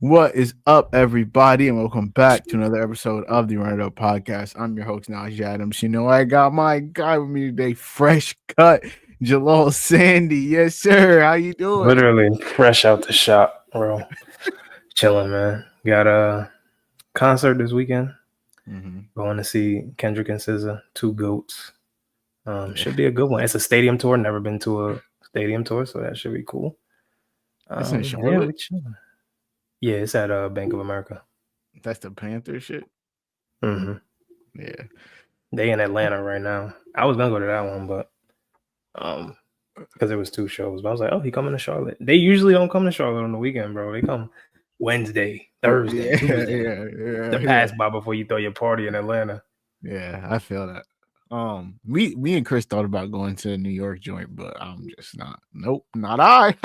What is up, everybody, and welcome back to another episode of the Run It Up Podcast. I'm your host, Najee Adams. You know, I got my guy with me today, fresh cut, Jalal Sandy. Yes, sir. How you doing? Literally fresh out the shop, bro. Chilling, man. Got a concert this weekend. Going to see Kendrick and SZA, two goats. Should be a good one. It's a stadium tour. Never been to a stadium tour, so that should be cool. It's in Yeah, Charlotte? we chilling. Yeah, it's at Bank of America. That's the Panther shit? Mm-hmm. Yeah. They in Atlanta right now. I was gonna go to that one, but because it was two shows. But I was like, oh, he coming to Charlotte. They usually don't come to Charlotte on the weekend, bro. They come Wednesday, Thursday, Tuesday. The pass by before you throw your party in Atlanta. Yeah, I feel that. Me and Chris thought about going to the New York joint, but I'm just not. Nope, not I.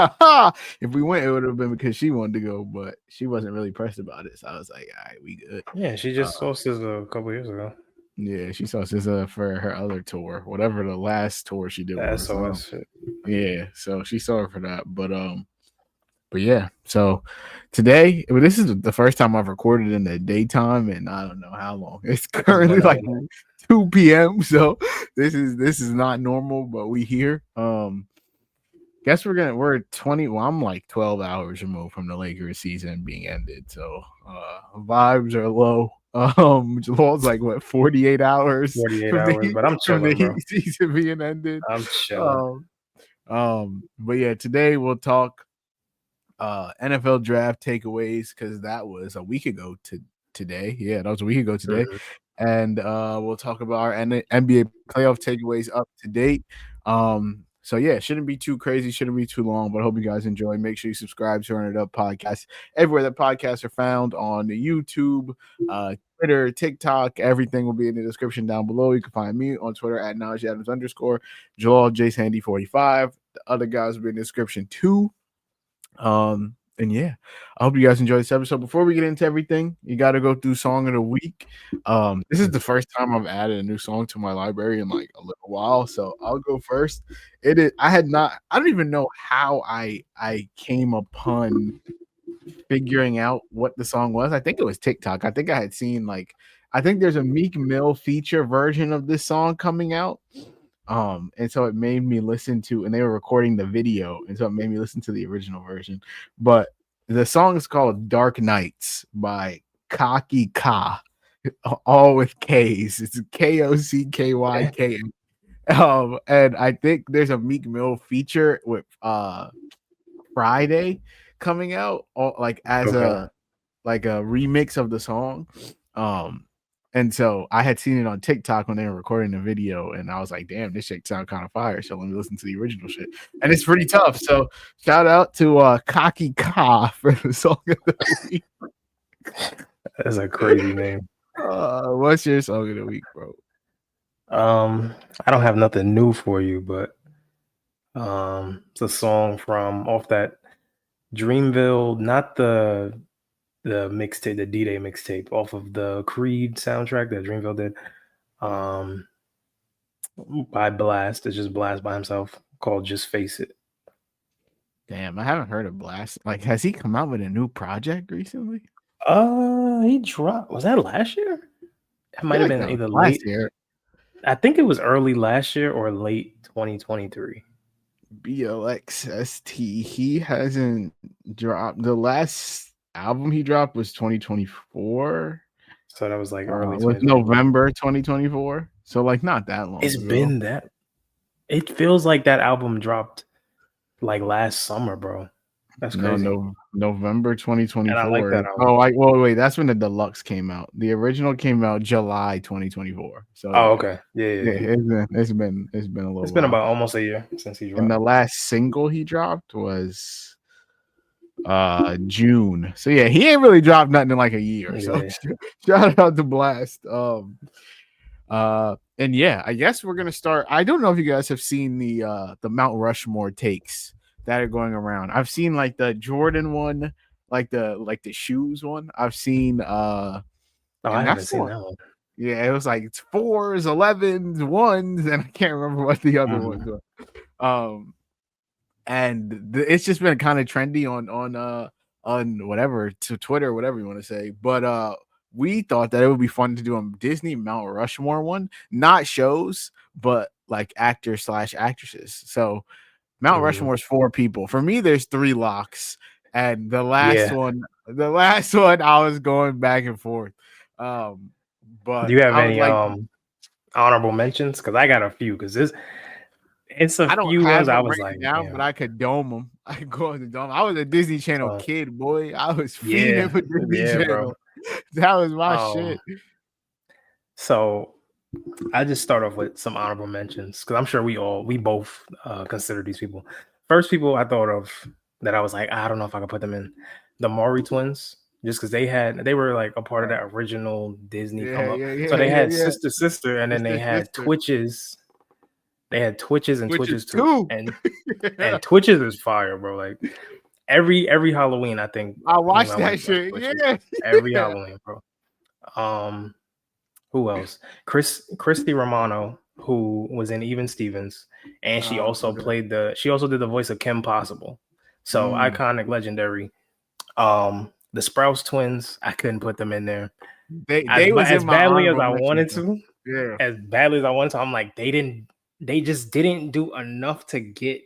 If we went, it would have been because she wanted to go, but she wasn't really pressed about it. So I was like, all right, we good. Yeah, she just saw SZA a couple years ago. Yeah, she saw SZA for her other tour, whatever the last tour she did. That's SOS shit. Yeah, so she saw her for that, but yeah. So today, this is the first time I've recorded in the daytime, and I don't know how long. It's currently like 2 p.m. So this is not normal, but we here. Guess we're 20. Well, I'm like 12 hours removed from the Lakers season being ended, so vibes are low. Jamal's like what 48 hours. 48 hours, but I'm chilling, bro. Season being ended. I'm chilling. But yeah, today we'll talk NFL draft takeaways because that was a week ago today. Yeah, that was a week ago today. Mm-hmm. And we'll talk about our NBA playoff takeaways up to date. So yeah, shouldn't be too crazy, shouldn't be too long, but I hope you guys enjoy. Make sure you subscribe to Run It Up Podcast everywhere that podcasts are found, on YouTube, Twitter, TikTok. Everything will be in the description down below. You can find me on Twitter at @NajeeAdams_, Jalal JSandy45. The other guys will be in the description too. And yeah, I hope you guys enjoy this episode. Before we get into everything, you got to go through song of the week. This is the first time I've added a new song to my library in like a little while, so I'll go first. I don't even know how I came upon figuring out what the song was. I think it was TikTok. I think I had seen I think there's a Meek Mill feature version of this song coming out. And so it made me listen to, and they were recording the video, and so it made me listen to the original version. But the song is called Dark Nights by Kocky, all with K's. It's Kokcyk. And I think there's a Meek Mill feature with Friday coming out, as a remix of the song. And so I had seen it on TikTok when they were recording the video, and I was like, damn, this shit sound kind of fire. So let me listen to the original shit. And it's pretty tough. So shout out to Kocky for the song of the week. That's a crazy name. What's your song of the week, bro? I don't have nothing new for you, but it's a song from off that Dreamville, not the mixtape, the D-Day mixtape, off of the Creed soundtrack that Dreamville did, by Blxst. It's just Blxst by himself, called Just Face It. Damn, I haven't heard of Blxst. Like, has he come out with a new project recently? He dropped, was that last year? It might have been either late year. I think it was early last year or late 2023. Blxst. He hasn't dropped. The last album he dropped was 2024, so that was like early was November 2024, so like not that long it's ago. Been that, it feels like that album dropped like last summer, bro. That's crazy. No, November 2024. And I like that album. Wait, that's when the deluxe came out. The original came out July 2024. So okay, yeah. It's been a little. It's been about almost a year since he dropped. And the last single he dropped was June. So yeah, he ain't really dropped nothing in like a year. So shout out to Blxst. And yeah, I guess we're gonna start. I don't know if you guys have seen the Mt.Rushmore takes that are going around. I've seen like the Jordan one, like the shoes one. I've seen I haven't seen that one. Yeah, it was like it's 4s, 11s, 1s, and I can't remember what the other ones were. And it's just been kind of trendy on on whatever to Twitter, whatever you want to say. But we thought that it would be fun to do a Disney Mount Rushmore one, not shows, but like actors / actresses. So Mount Rushmore is 4 people. For me, there's 3 locks, and the last one, I was going back and forth. But do you have I was any like, honorable mentions? Because I got a few. Because it's a I don't few ones have I them was written like, down, damn. but I could dome them. I could go in the dome. I was a Disney Channel kid, boy. I was feeding for Disney Channel. Bro. That was my shit. So I just start off with some honorable mentions because I'm sure we both consider these people. First people I thought of that I was like, I don't know if I could put them in, the Maury twins, just because they were like a part of that original Disney come up. So they had sister, and then they had Twitches. They had Twitches and Twitches too. And Twitches is fire, bro. Like every Halloween, I think I watched that shit. Yeah, every Halloween, bro. Who else? Christy Romano, who was in Even Stevens, and she also played she also did the voice of Kim Possible. So iconic, legendary. The Sprouse twins, I couldn't put them in there. As badly as I wanted to. Yeah. As badly as I wanted to, I'm like, they just didn't do enough to get.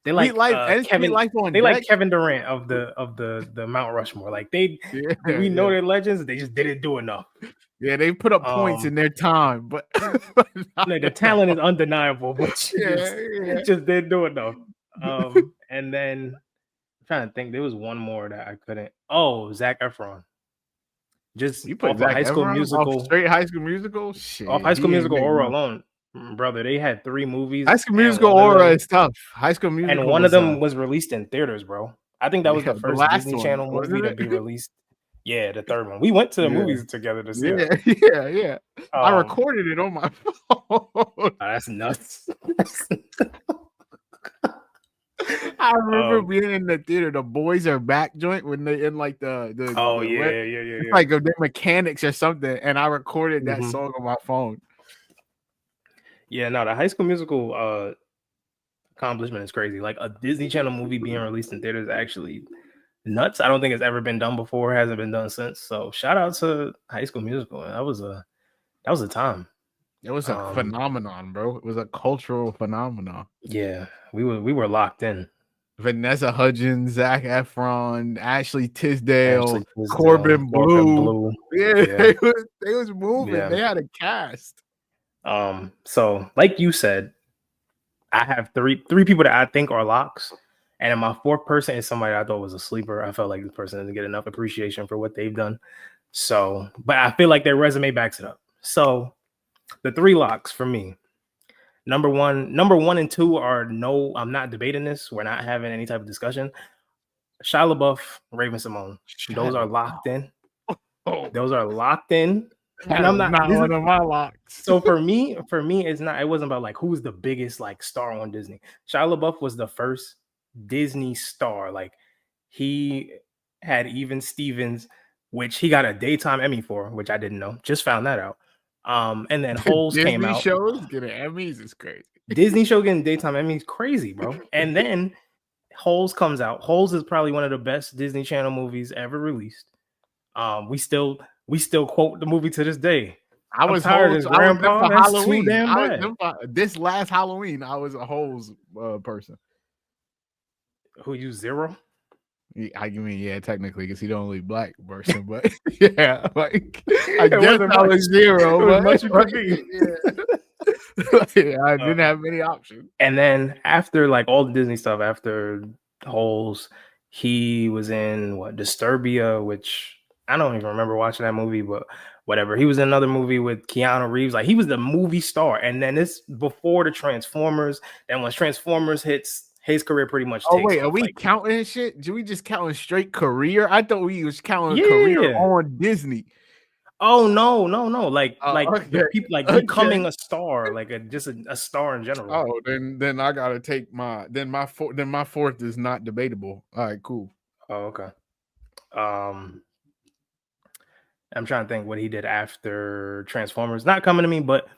They like Kevin Durant of the Mount Rushmore. Like we know they're legends. They just didn't do enough. Yeah, they put up points in their time, but the talent is undeniable. But just didn't do enough. And then I'm trying to think, there was one more that I couldn't. Oh, Zac Efron. Just you put Zac High School Efron Musical, straight High School Musical. Shit, off High School Musical aura alone, brother. They had 3 movies. High School Musical aura is tough. High School Musical, and one of them was released in theaters, bro. I think that was the first Disney Channel movie to be rreleased. Yeah, the third one. We went to the movies together to see it. Yeah. I recorded it on my phone. That's nuts. I remember being in the theater, the Boys Are Back joint when they in like the like the mechanics or something, and I recorded that song on my phone. Yeah, no, the High School Musical accomplishment is crazy. Like a Disney Channel movie being released in theaters is actually nuts. I don't think it's ever been done before. Hasn't been done since. So shout out to High School Musical. That was a time. It was a phenomenon, bro. It was a cultural phenomenon. Yeah, we were locked in. Vanessa Hudgens, Zac Efron, Ashley Tisdale, Corbin Blue. Yeah. They was moving. Yeah. They had a cast. So like you said, I have three people that I think are locks. And then my 4th person is somebody I thought was a sleeper. I felt like this person doesn't get enough appreciation for what they've done. So, but I feel like their resume backs it up. So the 3 locks for me. Number one and 2 are no, I'm not debating this. We're not having any type of discussion. Shia LaBeouf, Raven-Symoné. Those are locked in. Those are locked in. And I'm not one of my locks. So for me, it wasn't about like who's the biggest like star on Disney. Shia LaBeouf was the first Disney star. Like he had Even Stevens, which he got a daytime Emmy for, which I didn't know. Just found that out. And then Holes came out. Disney shows getting Emmys is crazy. Disney show getting daytime Emmys crazy, bro. And then Holes comes out. Holes is probably one of the best Disney Channel movies ever released. We still quote the movie to this day. I was tired of his grandpa. That's Halloween. Too damn bad. This last Halloween, I was a Holes person. Who you Zero? I mean, yeah, technically, because he's the only black person, but yeah, like I guess I was Zero. But I didn't have many options. And then after like all the Disney stuff, after Holes, he was in Disturbia, which I don't even remember watching that movie, but whatever. He was in another movie with Keanu Reeves. Like he was the movie star. And then this before the Transformers. And once Transformers hits, his career pretty much takes off. Are we counting shit? Do we just counting straight career? I thought we was counting career on Disney. Oh no. Like the people like becoming a star, like just a star in general. Oh, then I gotta take my 4th is not debatable. All right, cool. Oh, okay. I'm trying to think what he did after Transformers. Not coming to me, but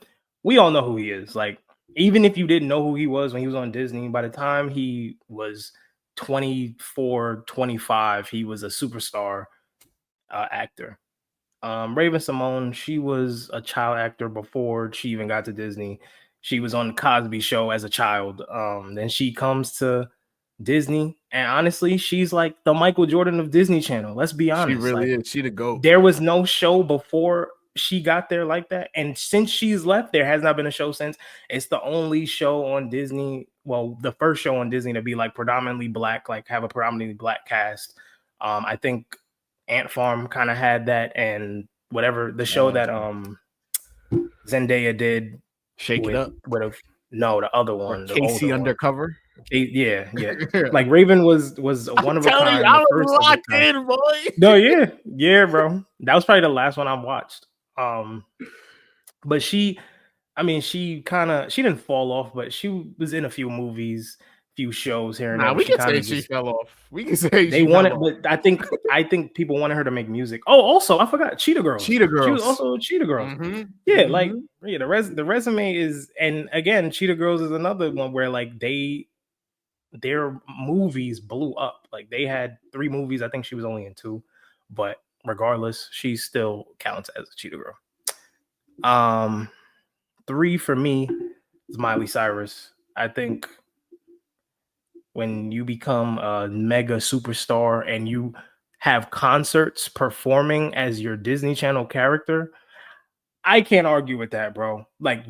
we all know who he is. Like, even if you didn't know who he was when he was on Disney, by the time he was 24, 25, he was a superstar actor. Raven-Symoné, she was a child actor before she even got to Disney. She was on the Cosby Show as a child. Then she comes to Disney, and honestly, she's like the Michael Jordan of Disney Channel. Let's be honest. She really is. She the GOAT. There was no show before she got there like that, and since she's left, there has not been a show since. It's the only show on Disney. Well, the first show on Disney to be like predominantly black, like have a predominantly black cast. I think Ant Farm kind of had that, and whatever the show that Zendaya did, Shake It Up. No, the other one, the Casey Undercover. Yeah. Like Raven was one of a kind. I was locked in, boy. No, yeah, bro. That was probably the last one I watched. But she didn't fall off, but she was in a few movies, few shows here and there. We can say she fell off. We can say they wanted, but I think people wanted her to make music. Oh, also I forgot Cheetah Girls. She was also Cheetah Girls. Mm-hmm. Yeah, like the resume is, and again, Cheetah Girls is another one where like their movies blew up. Like they had 3 movies. I think she was only in 2, but regardless, she still counts as a Cheetah Girl. 3 for me is Miley Cyrus. I think when you become a mega superstar and you have concerts performing as your Disney Channel character, I can't argue with that, bro. Like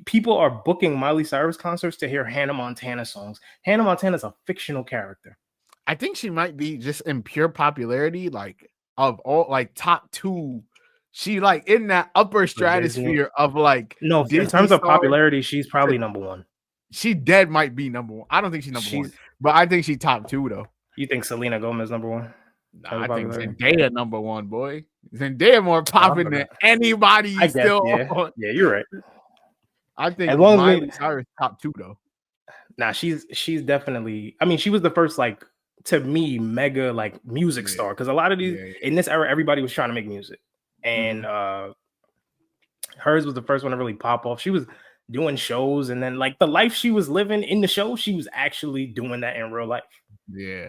people are booking Miley Cyrus concerts to hear Hannah Montana songs. Hannah Montana is a fictional character. I think she might be just in pure popularity, like of all like top 2. She like in that upper stratosphere of like Disney in terms of popularity, she's probably number 1. She dead might be number 1. I don't think she's number 1, but I think she's top 2 though. You think Selena Gomez number 1? Nah, I think Zendaya number 1, boy. Zendaya more popping than anybody. Yeah, you're right. I think Miley Cyrus top 2 though. Nah, she's definitely. I mean, she was the first like to me mega like music star, because a lot of these in this era everybody was trying to make music, and hers was the first one to really pop off. She was doing shows, and then like the life she was living in the show, she was actually doing that in real life. Yeah.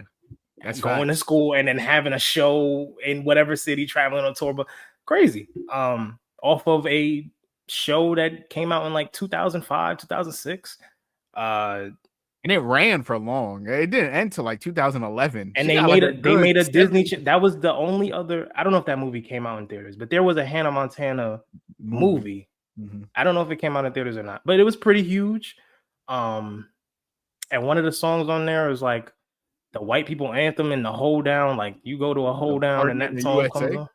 That's going to school and then having a show in whatever city, traveling on tour, but crazy. Off of a show that came out in like 2005, 2006. And it ran for long. It didn't end till like 2011. And they made a Disney. That was the only other. I don't know if that movie came out in theaters, but there was a Hannah Montana movie. Mm-hmm. I don't know if it came out in theaters or not, but it was pretty huge. And one of the songs on there is like the white people anthem and the hold down. Like you go to a hold down and that song comes on.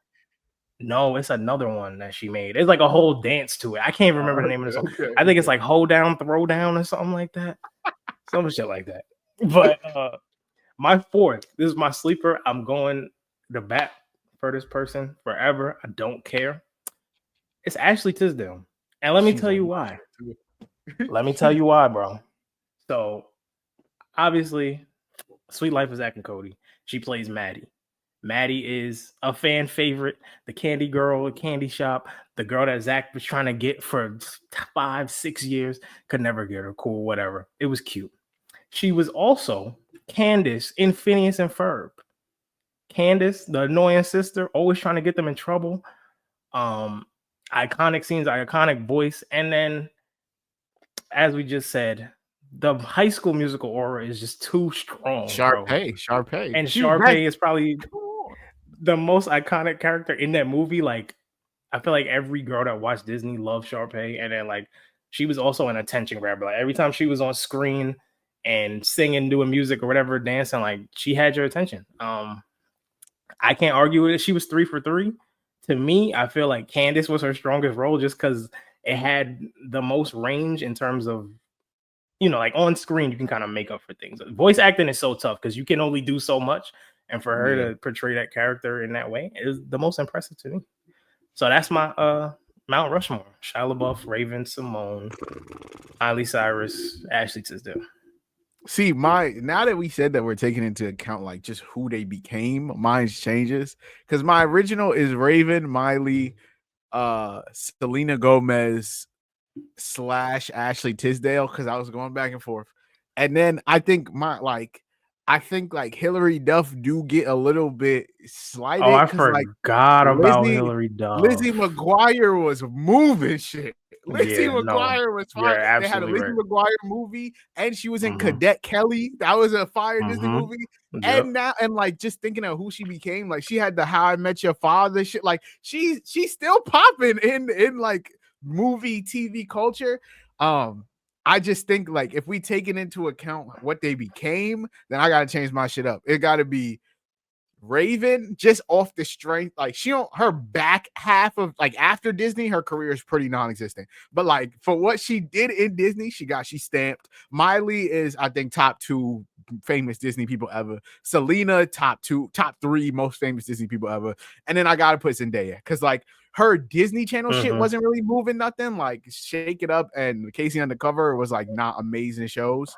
No, it's another one that she made. It's like a whole dance to it. I can't remember the name of the song. Okay. I think it's like hold down, throw down or something like that. Some shit like that. But my 4th, this is my sleeper. I'm going to bat for this person forever. I don't care. It's Ashley Tisdale. And let me tell you why. Let me tell you why, bro. So obviously, Sweet Life of Zack and Cody. She plays Maddie. Maddie is a fan favorite, the candy girl, the candy shop, the girl that Zack was trying to get for 5-6 years, could never get her. Cool, whatever. It was cute. She was also Candace in Phineas and Ferb. Candace, the annoying sister, always trying to get them in trouble. Iconic scenes, iconic voice. And then, as we just said, the High School Musical aura is just too strong. Sharpay. And Sharpay is probably the most iconic character in that movie. Like, I feel like every girl that watched Disney loved Sharpay. And then, like, she was also an attention grabber. Like, every time she was on screen and singing, doing music or whatever, dancing, like, she had your attention. I can't argue with it. She was 3 for 3. To me, I feel like Candace was her strongest role just because it had the most range in terms of, you know, like on screen, you can kind of make up for things. Voice acting is so tough because you can only do so much. And for her to portray that character in that way is the most impressive to me. So that's my Mount Rushmore. Shia LaBeouf, Raven-Symoné, Miley Cyrus, Ashley Tisdale. See, now that we said that we're taking into account like just who they became, mine changes. Because my original is Raven, Miley, Selena Gomez / Ashley Tisdale, because I was going back and forth. And then I think I think like Hillary Duff do get a little bit slighted I because like forgot about Hillary Lizzie Duff. McGuire was moving shit. Lizzie Yeah, no, McGuire was you're fire. They had a absolutely Lizzie right. McGuire movie, and she was in Mhm. Cadet Kelly. That was a fire Disney Mhm. movie. Yep. And now, and like just thinking of who she became, like she had the How I Met Your Father shit. Like she's still popping in like movie TV culture. I just think like if we take it into account what they became, then I gotta change my shit up. It gotta be Raven just off the strength. Like she don't her back half of like after Disney, her career is pretty non-existent. But like for what she did in Disney, she stamped. Miley is, I think, top 2 famous Disney people ever. Selena, top 3 most famous Disney people ever. And then I gotta put Zendaya because like her Disney Channel shit wasn't really moving nothing. Like Shake It Up and Casey Undercover was like not amazing shows.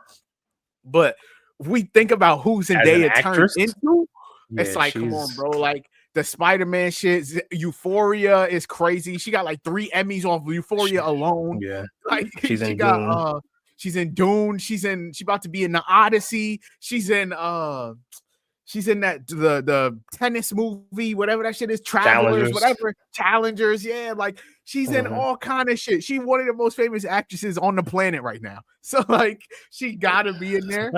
But if we think about who Zendaya turned into, it's like, come on, bro. Like the Spider-Man shit, Euphoria is crazy. She got like 3 Emmys off Euphoria alone. Yeah, like she's she in got Dune. She's in Dune. She about to be in the Odyssey. She's in that the tennis movie, whatever that shit is, Travelers, whatever, Challengers. Yeah, like she's in all kind of shit. She's one of the most famous actresses on the planet right now. So like she gotta be in there.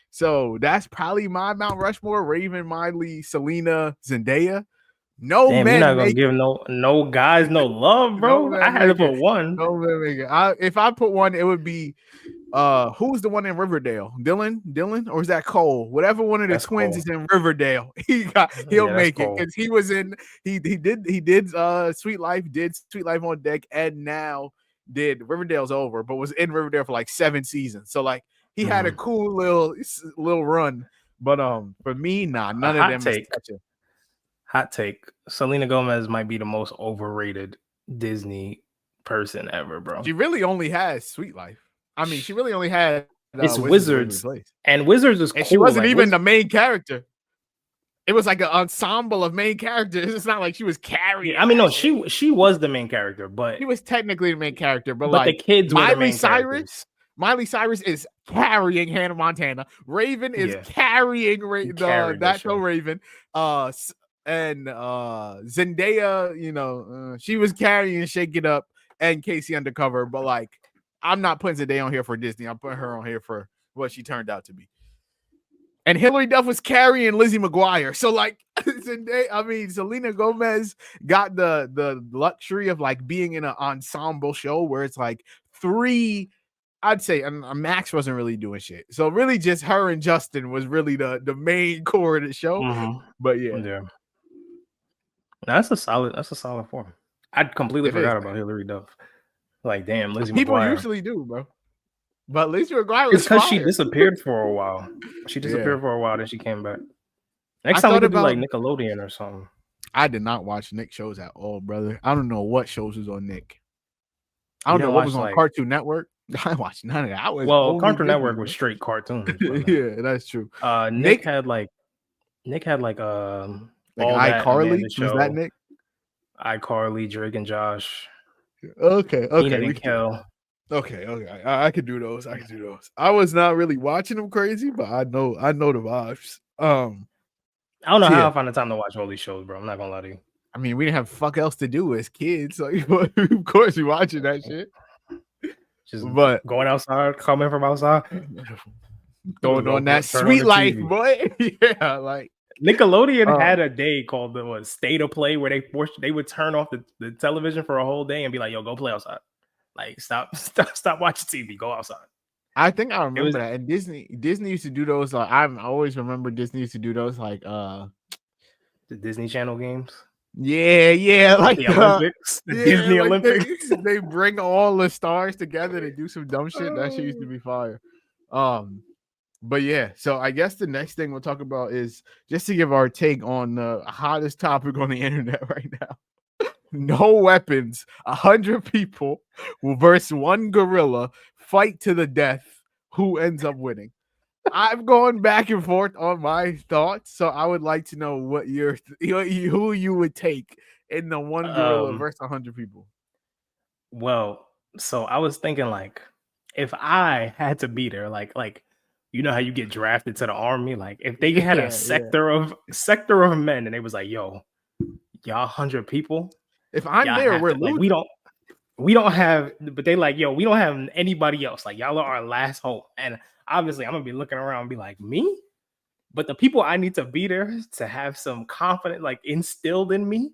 So that's probably my Mount Rushmore: Raven, Miley, Selena, Zendaya. No Damn, men you're not gonna make give no guys no love, bro. no I men had to make put it. one. No men make it. If I put one, it would be who's the one in Riverdale? Dylan, or is that Cole? Whatever one of the twins is in Riverdale, he'll make it because he was in he did Sweet Life, on Deck, and now did Riverdale's over, but was in Riverdale for like 7 seasons. So like he had a cool little run. But for me, none of them is touching. Hot take. Selena Gomez might be the most overrated Disney person ever, bro. She really only has Sweet Life. I mean, she really only had it's Wizards, and Wizards is cool. She wasn't like, even the main character. It was like an ensemble of main characters. It's not like she was carrying. I mean, no, she was the main character, but she was technically the main character. But like the kids were the main Cyrus. Miley Cyrus is carrying Hannah Montana. Raven is carrying That's No Raven. And Zendaya, she was carrying Shake It Up and Casey Undercover. But like, I'm not putting Zendaya on here for Disney. I'm putting her on here for what she turned out to be. And Hillary Duff was carrying Lizzie McGuire. So like, Selena Gomez got the luxury of like being in an ensemble show where it's like 3. I'd say, and Max wasn't really doing shit. So really just her and Justin was really the main core of the show. But yeah. That's a solid form. I'd completely forgot about Hillary Duff. Like, damn, Lizzie McGuire. People usually do, bro. But Lizzie McGuire was because she disappeared for a while. She disappeared for a while, then she came back. Next time we could do like Nickelodeon or something. I did not watch Nick shows at all, brother. I don't know what shows was on Nick. I don't know what was on Cartoon Network. I watched none of that. Cartoon Network was straight cartoons. Yeah, that's true. Nick had like iCarly. Was that Nick? iCarly, Drake and Josh. Okay. Keenan and Kel. Okay. I could do those. I was not really watching them crazy, but I know the vibes. I don't know how I find the time to watch all these shows, bro. I'm not gonna lie to you. I mean, we didn't have fuck else to do as kids, so of course you watching that shit. But going outside, coming from outside, going on that Sweet Life, boy. Yeah, like Nickelodeon had a day called the State of Play where they would turn off the television for a whole day and be like, "Yo, go play outside. Like, stop watching TV. Go outside." I think I remember that. And Disney used to do those. Like, I always remember Disney used to do those, like the Disney Channel games. Yeah, like the Olympics, the Disney Olympics. They bring all the stars together to do some dumb shit. That shit used to be fire. But yeah, so I guess the next thing we'll talk about is just to give our take on the hottest topic on the internet right now. No weapons, 100 people will verse one gorilla, fight to the death. Who ends up winning? I've gone back and forth on my thoughts, so I would like to know what who you would take in the one gorilla versus 100 people. Well, so I was thinking, like, if I had to be there, like you know how you get drafted to the army? Like if they had a sector of men and they was like, yo, y'all 100 people. If I'm there, we're like we don't have, but they like, yo, we don't have anybody else. Like y'all are our last hope. And obviously I'm gonna be looking around and be like, me? But the people I need to be there to have some confidence like instilled in me,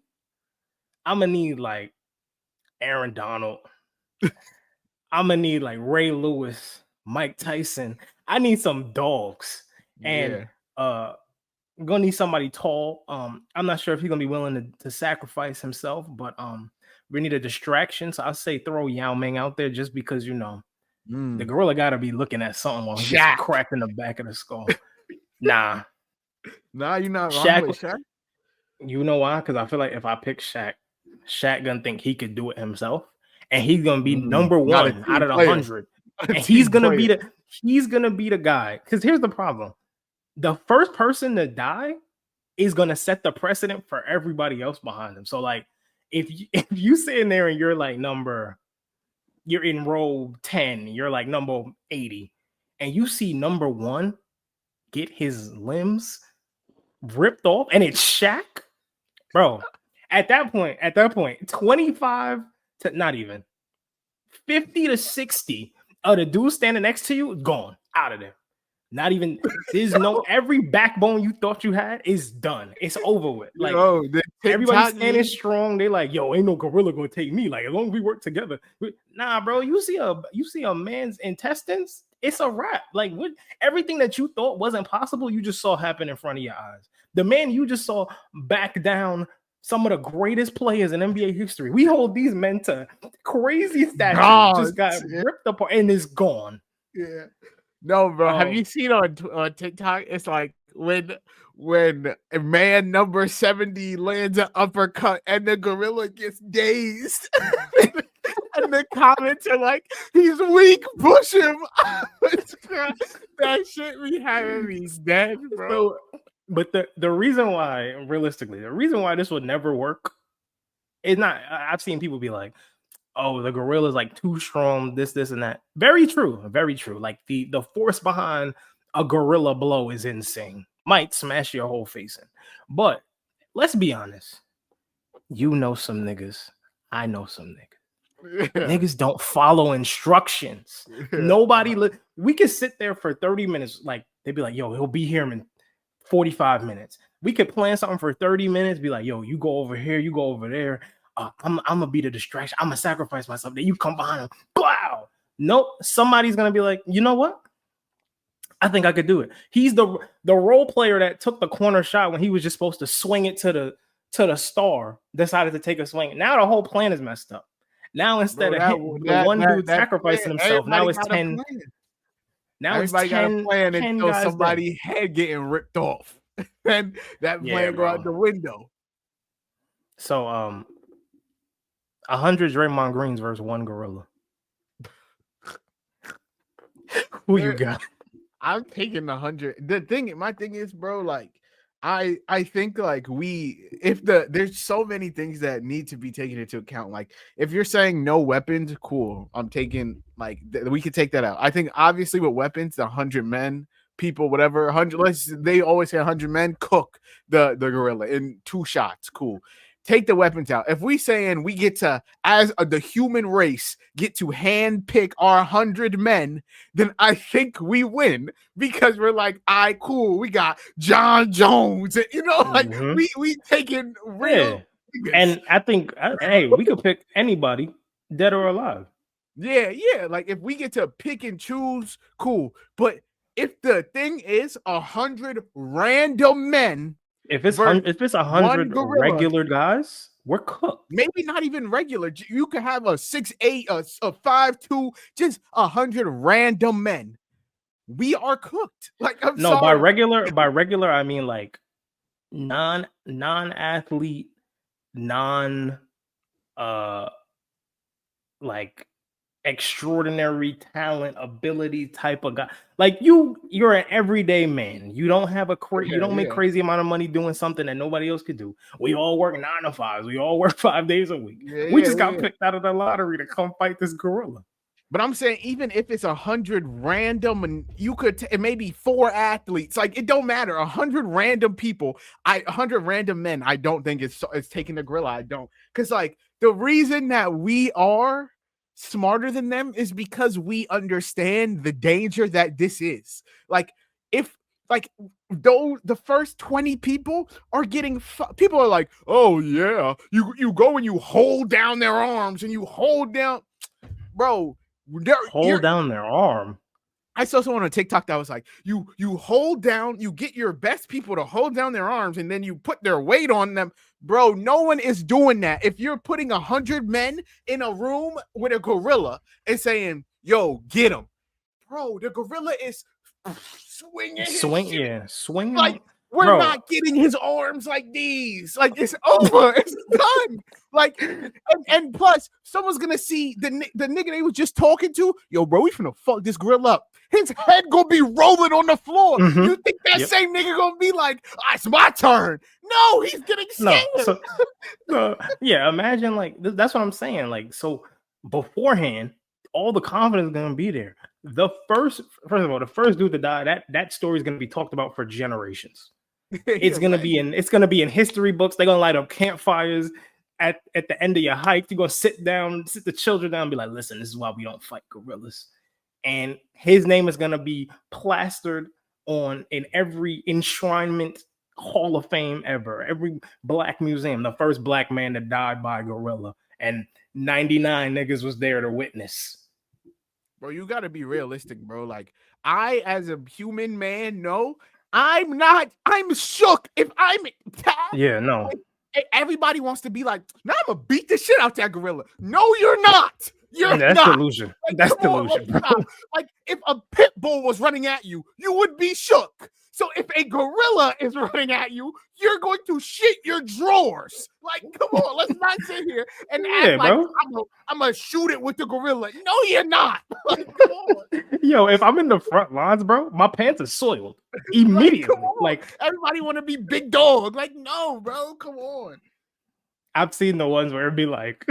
I'm gonna need like Aaron Donald. I'm gonna need like Ray Lewis, Mike Tyson. I need some dogs. And I'm gonna need somebody tall. I'm not sure if he's gonna be willing to sacrifice himself, but we need a distraction. So I'll say throw Yao Ming out there just because the gorilla gotta be looking at something while he gets cracked in the back of the skull. Nah, you're not wrong with Shaq. You know why? Because I feel like if I pick Shaq gonna think he could do it himself, and he's gonna be number one out of the 100. And he's gonna be the guy. Because here's the problem: the first person to die is gonna set the precedent for everybody else behind him. So, like, if you sitting there and you're like you're in row 10, you're like number 80, and you see number 1 get his limbs ripped off, and it's Shaq, bro. At that point, 25 to not even 50 to 60 of the dude standing next to you gone out of there. Not even there's every backbone you thought you had is done. It's over with. Like everybody's standing strong. They like, yo, ain't no gorilla gonna take me. Like as long as we work together. Nah, bro. You see a man's intestines, it's a wrap. Like everything that you thought wasn't possible, you just saw happen in front of your eyes. The man you just saw back down some of the greatest players in NBA history. We hold these men to crazy statues. Just got ripped apart and is gone. Yeah. No, bro. Have you seen on TikTok? It's like when a man number 70 lands an uppercut and the gorilla gets dazed. And the comments are like, he's weak, push him. That shit be having me dead, bro. But the reason why, realistically, this would never work is not, I've seen people be like, oh, the gorilla is like too strong, this and that. Very true. Like the force behind a gorilla blow is insane. Might smash your whole face in. But let's be honest. You know some niggas. I know some niggas. Yeah. Niggas don't follow instructions. Yeah. Nobody. We could sit there for 30 minutes. Like they'd be like, yo, he'll be here in 45 minutes. We could plan something for 30 minutes. Be like, yo, you go over here. You go over there. I'm gonna be the distraction. I'm gonna sacrifice myself. Then you come behind him. Wow. Nope. Somebody's gonna be like, you know what? I think I could do it. He's the role player that took the corner shot when he was just supposed to swing it to the star. Decided to take a swing. Now the whole plan is messed up. Now instead of one dude sacrificing himself, now it's 10. Now everybody it's 10, got a plan 10 until somebody's head getting ripped off, and that plan go out the window. So 100 Draymond Greens versus 1 gorilla. Who you got? I'm taking 100. My thing is, bro, like I think like there's so many things that need to be taken into account. Like if you're saying no weapons, cool. I'm taking like we could take that out. I think obviously with weapons, the 100 men, people, whatever, 100. They always say 100 men cook the gorilla in 2 shots. Cool. Take the weapons out. If we saying we get to, as the human race, get to hand pick our 100 men, then I think we win because we're like, cool. We got John Jones, like we taking real. Yeah. And I think, hey, we could pick anybody, dead or alive. Yeah. Like if we get to pick and choose, cool. But if the thing is 100 random men. If it's 100 regular guys, we're cooked. Maybe not even regular. You could have a 6'8", a 5'2", just 100 random men. We are cooked. Like I'm sorry. By regular, I mean like non-athlete, like extraordinary talent, ability type of guy. Like you're an everyday man. You don't have you don't make crazy amount of money doing something that nobody else could do. We all work 9 to 5s. We all work 5 days a week. We just got picked out of the lottery to come fight this gorilla. But I'm saying even if it's 100 random and you could it may be 4 athletes, like it don't matter. 100 random people, 100 random men. I don't think it's taking the gorilla. I don't, because like the reason that we are smarter than them is because we understand the danger that this is. Like if like though the first 20 people are getting people are like, oh yeah, you go and you hold down their arms and you hold down, bro. Hold down their arm. I saw someone on TikTok that was like, you hold down, you get your best people to hold down their arms, and then you put their weight on them. Bro, no one is doing that. If you're putting 100 men in a room with a gorilla and saying, yo, get him, bro, the gorilla is swinging. Like, we're not getting his arms like these. Like, it's over. It's done. Like, and plus, someone's gonna see the nigga they was just talking to. Yo, bro, we finna fuck this gorilla up. His head gonna be rolling on the floor. Mm-hmm. You think that same nigga gonna be like, it's my turn? No, he's getting scared. Yeah, imagine like that's what I'm saying. Like, so beforehand, all the confidence is gonna be there. First of all, the first dude to die, that story is gonna be talked about for generations. It's gonna be in history books. They're gonna light up campfires at the end of your hike. You're gonna sit the children down and be like, listen, this is why we don't fight gorillas. And his name is gonna be plastered in every enshrinement hall of fame ever, every black museum, the first black man that died by a gorilla, and 99 niggas was there to witness. Bro, you gotta be realistic, bro. Like, I, as a human man, know I'm shook if I'm tagged. Yeah, no. Like, everybody wants to be like, now I'm gonna beat the shit out that gorilla. No, you're not. That's not. Delusion. Like, that's delusion, bro. Like, if a pit bull was running at you, you would be shook. So if a gorilla is running at you, you're going to shit your drawers. Like, come on, let's not sit here and act like I'm gonna shoot it with the gorilla. No, you're not. Like, come on. Yo, if I'm in the front lines, bro, my pants are soiled immediately. Like everybody want to be big dog. Like, no, bro, come on. I've seen the ones where it'd be like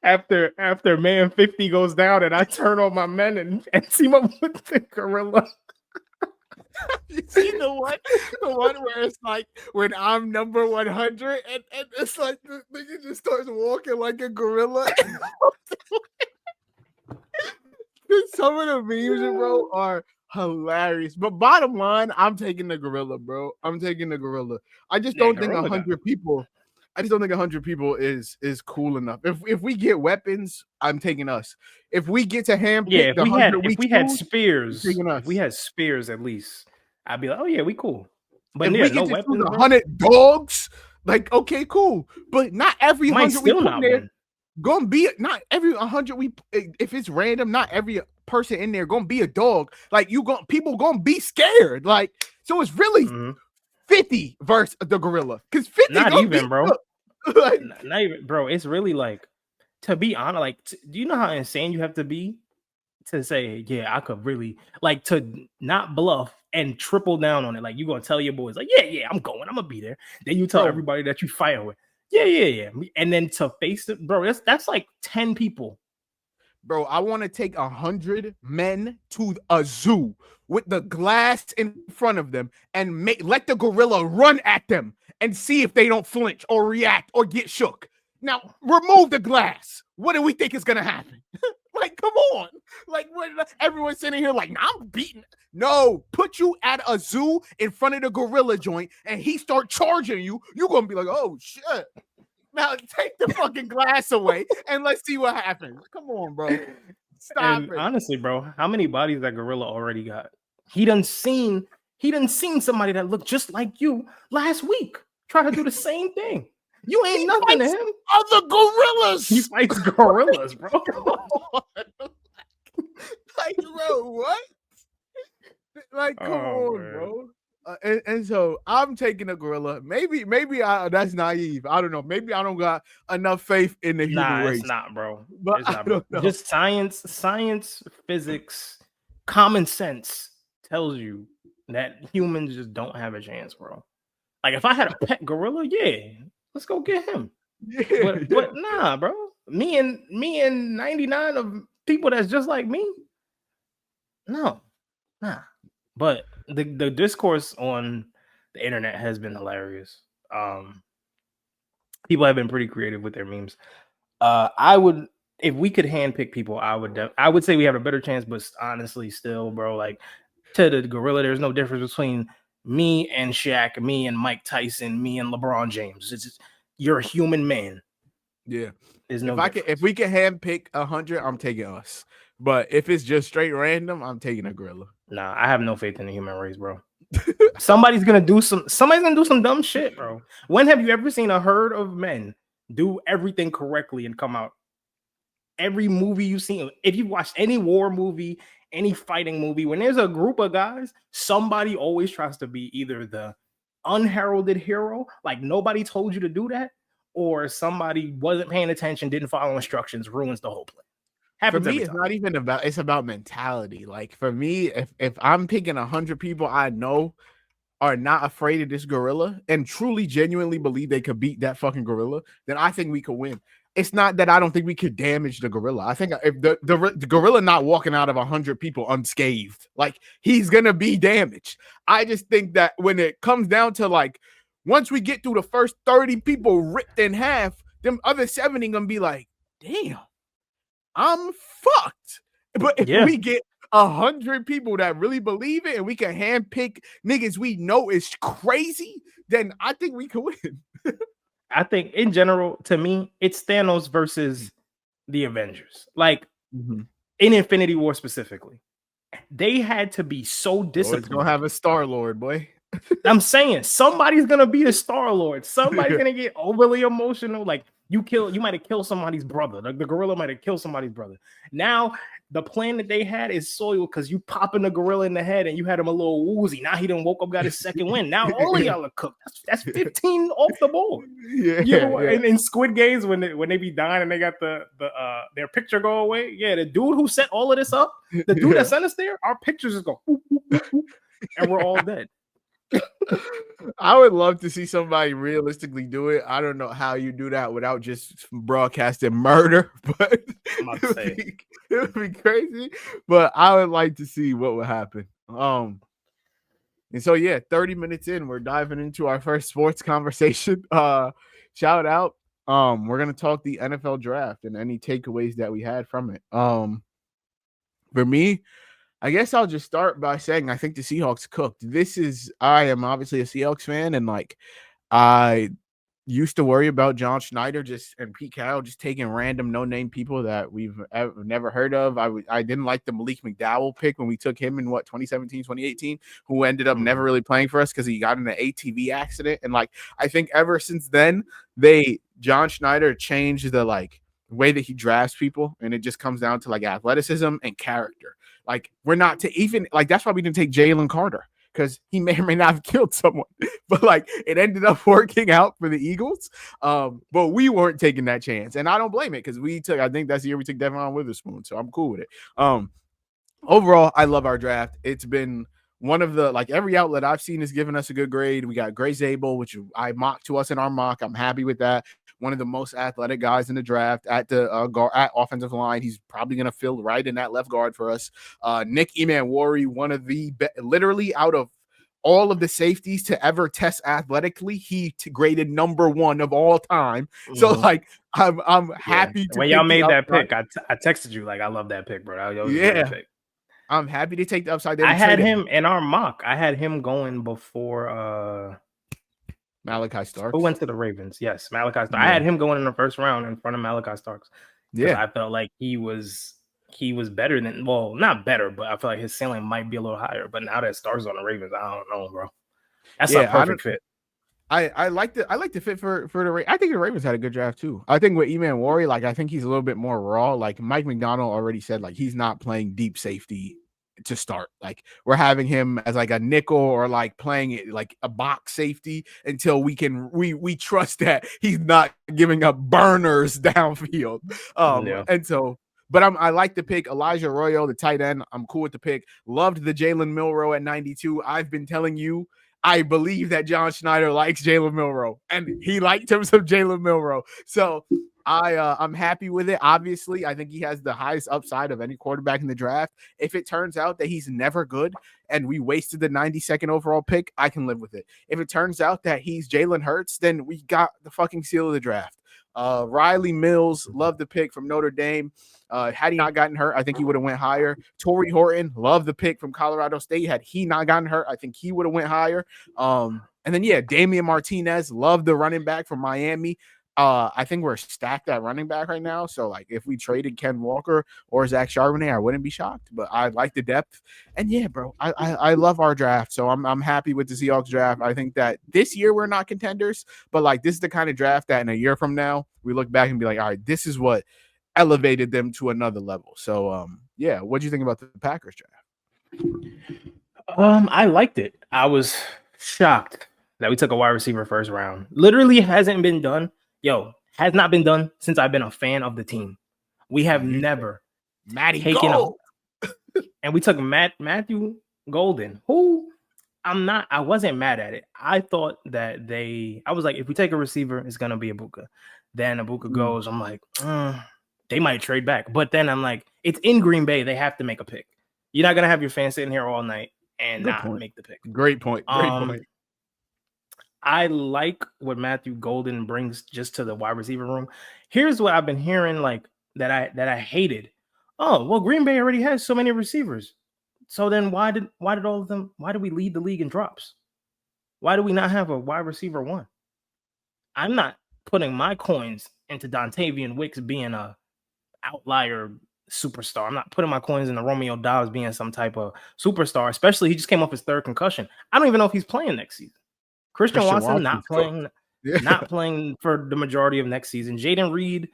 after man 50 goes down and I turn on my men and team up with the gorilla. You see the one where it's like when I'm number 100 and it's like the nigga just starts walking like a gorilla. Some of the memes, bro, are hilarious. But bottom line, I'm taking the gorilla, bro. I'm taking the gorilla. I just don't think 100 people. I just don't think 100 people is cool enough. If we get weapons, I'm taking us. If we get to handpick, if we had spears, if we had spears at least, I'd be like, oh yeah, we cool. But if we get weapons, 100 dogs, like, okay, cool. But not every 100 we put there gonna be not every 100 we. If it's random, not every person in there gonna be a dog. Like, people gonna be scared. Like, so it's really 50 versus the gorilla, because 50 not even, bro. Like, not even, bro. It's really like, to be honest, like, do you know how insane you have to be to say, yeah, I could really, like, to not bluff and triple down on it? Like, you gonna tell your boys, like, yeah, I'm gonna be there. Then you tell everybody that you fighting with, yeah, and then to face it, bro. That's like 10 people. Bro, I want to take 100 men to a zoo with the glass in front of them and let the gorilla run at them and see if they don't flinch or react or get shook. Now, remove the glass. What do we think is going to happen? Like, come on. Like, everyone's sitting here like, nah, I'm beating. No, put you at a zoo in front of the gorilla joint and he start charging you. You're going to be like, oh, shit. Now take the fucking glass away and let's see what happens. Come on, bro. Stop it. Honestly, bro, how many bodies that gorilla already got? He done seen somebody that looked just like you last week try to do the same thing. You ain't nothing to him. Other gorillas. He fights gorillas, bro. Like, bro, what? Like, come on, man. Bro. And so I'm taking a gorilla. Maybe that's naive. I don't know. Maybe I don't got enough faith in the human race. It's not, bro. But it's not, bro. Just science, physics, common sense tells you that humans just don't have a chance, bro. Like, if I had a pet gorilla, yeah, let's go get him. Yeah, but nah, bro. Me and 99 of people that's just like me? No, nah. But the discourse on the internet has been hilarious. People have been pretty creative with their memes. I would, if we could handpick people, I would say we have a better chance. But honestly, still, bro, like to the gorilla, there's no difference between me and Shaq, me and Mike Tyson, me and LeBron James. It's just, you're a human man. Yeah. There's no if we can handpick 100, I'm taking us. But if it's just straight random, I'm taking a gorilla. Nah, I have no faith in the human race, bro. Somebody's gonna do some dumb shit, bro. When have you ever seen a herd of men do everything correctly and come out? Every movie you've seen, if you've watched any war movie, any fighting movie, when there's a group of guys, somebody always tries to be either the unheralded hero, like nobody told you to do that, or somebody wasn't paying attention, didn't follow instructions, ruins the whole plan. For me, it's not even about, it's about mentality. Like for me, if I'm picking 100 people I know are not afraid of this gorilla and truly genuinely believe they could beat that fucking gorilla, then I think we could win. It's not that I don't think we could damage the gorilla. I think if the gorilla not walking out of 100 people unscathed, like he's gonna be damaged. I just think that when it comes down to like, once we get through the first 30 people ripped in half, them other 70 gonna be like, damn, I'm fucked. But if we get 100 people that really believe it and we can handpick niggas we know is crazy, then I think we can win. I think in general, to me, it's Thanos versus the Avengers. Like in Infinity War specifically, they had to be so disciplined. It's gonna have a Star-Lord, boy. I'm saying somebody's gonna be the Star-Lord. Somebody's gonna get overly emotional. Like you might have killed somebody's brother. Like the gorilla might have killed somebody's brother. Now the plan that they had is soiled because you popping the gorilla in the head and you had him a little woozy. Now he done woke up, got his second win. Now all of y'all are cooked. That's 15 off the board. In Squid Games when they be dying and they got their picture go away. Yeah, the dude who set all of this up, the dude that sent us there, our pictures just go whoop, whoop, whoop, whoop, and we're all dead. I would love to see somebody realistically do it. I don't know how you do that without just broadcasting murder, but it would be crazy. But I would like to see what would happen. And so yeah, 30 minutes in, we're diving into our first sports conversation. Shout out. We're gonna talk the NFL draft and any takeaways that we had from it. For me, I guess I'll just start by saying I think the Seahawks cooked. I am obviously a Seahawks fan, and like I used to worry about John Schneider and Pete Carroll just taking random no-name people that we've never heard of. I didn't like the Malik McDowell pick when we took him in 2017, 2018, who ended up never really playing for us because he got in an ATV accident. And like I think ever since then, John Schneider changed the like way that he drafts people, and it just comes down to like athleticism and character. Like we're not to even like that's why we didn't take Jalen Carter, because he may or may not have killed someone, but like it ended up working out for the Eagles. But we weren't taking that chance, and I don't blame it because I think that's the year we took Devon Witherspoon, so I'm cool with it. Overall, I love our draft. It's been one of the, like every outlet I've seen is giving us a good grade. We got Gray Zabel, which I mocked to us in our mock. I'm happy with that. One of the most athletic guys in the draft at the at offensive line. He's probably going to fill right in that left guard for us. Nick Emanwari, one of the literally out of all of the safeties to ever test athletically, he graded number 1 of all time. So like I'm happy to when y'all made that pick. I texted you like I love that pick, bro. That was a great pick. I'm happy to take the upside. I had him in our mock. I had him going before Malachi Starks. Who went to the Ravens? Yes, Malachi Starks. Yeah. I had him going in the first round in front of Malachi Starks. Yeah, I felt like he was better than, well, not better, but I feel like his ceiling might be a little higher. But now that Starks on the Ravens, I don't know, bro. That's a perfect fit. I like the fit for the Ravens. I think the Ravens had a good draft too. I think with Emanwari, like I think he's a little bit more raw. Like Mike McDonald already said, like he's not playing deep safety to start. Like we're having him as like a nickel or like playing it like a box safety until we trust that he's not giving up burners downfield. And so, but I like the pick. Elijah Arroyo, the tight end. I'm cool with the pick. Loved the Jalen Milroe at 92. I've been telling you, I believe that John Schneider likes Jalen Milroe, and he liked him some Jalen Milroe. So I'm happy with it. Obviously, I think he has the highest upside of any quarterback in the draft. If it turns out that he's never good and we wasted the 92nd overall pick, I can live with it. If it turns out that he's Jalen Hurts, then we got the fucking seal of the draft. Riley Mills, love the pick from Notre Dame. Had he not gotten hurt, I think he would have went higher. Torrey Horton, love the pick from Colorado State. Had he not gotten hurt, I think he would have went higher. And then, yeah, Damian Martinez, love the running back from Miami. I think we're stacked at running back right now. So, like, if we traded Ken Walker or Zach Charbonnet, I wouldn't be shocked. But I like the depth. And, yeah, bro, I love our draft. So I'm happy with the Seahawks draft. I think that this year we're not contenders. But, like, this is the kind of draft that in a year from now, we look back and be like, all right, this is what elevated them to another level. So, yeah, what do you think about the Packers draft? I liked it. I was shocked that we took a wide receiver first round. Literally hasn't been done. Has not been done since I've been a fan of the team. We have never taken and we took Matthew Golden, who I wasn't mad at it. I thought that I was like, if we take a receiver, it's gonna be Ibuka. Then Ibuka goes, I'm like, they might trade back. But then I'm like, it's in Green Bay, they have to make a pick. You're not gonna have your fans sitting here all night and make the pick. Great point. I like what Matthew Golden brings just to the wide receiver room. Here's what I've been hearing, like that I hated. Oh, well, Green Bay already has so many receivers. So then why did we lead the league in drops? Why do we not have a wide receiver one? I'm not putting my coins into Dontavian Wicks being a outlier superstar. I'm not putting my coins in the Romeo Dobbs being some type of superstar, especially he just came off his third concussion. I don't even know if he's playing next season. Christian Watson not playing for the majority of next season. Jaden Reed,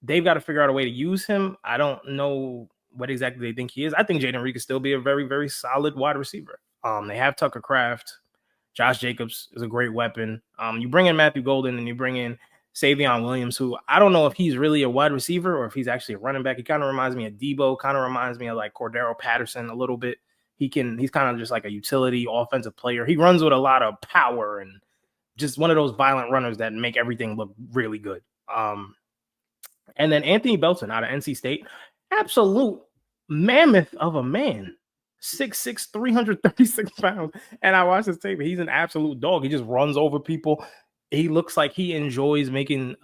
they've got to figure out a way to use him. I don't know what exactly they think he is. I think Jaden Reed could still be a very, very solid wide receiver. They have Tucker Kraft. Josh Jacobs is a great weapon. You bring in Matthew Golden and you bring in Savion Williams, who I don't know if he's really a wide receiver or if he's actually a running back. He kind of reminds me of Debo, kind of reminds me of like Cordero Patterson a little bit. He's kind of just like a utility offensive player. He runs with a lot of power and just one of those violent runners that make everything look really good. And then Anthony Belton out of NC State, absolute mammoth of a man, 6'6", 336 pounds. And I watched his tape. He's an absolute dog. He just runs over people. He looks like he enjoys making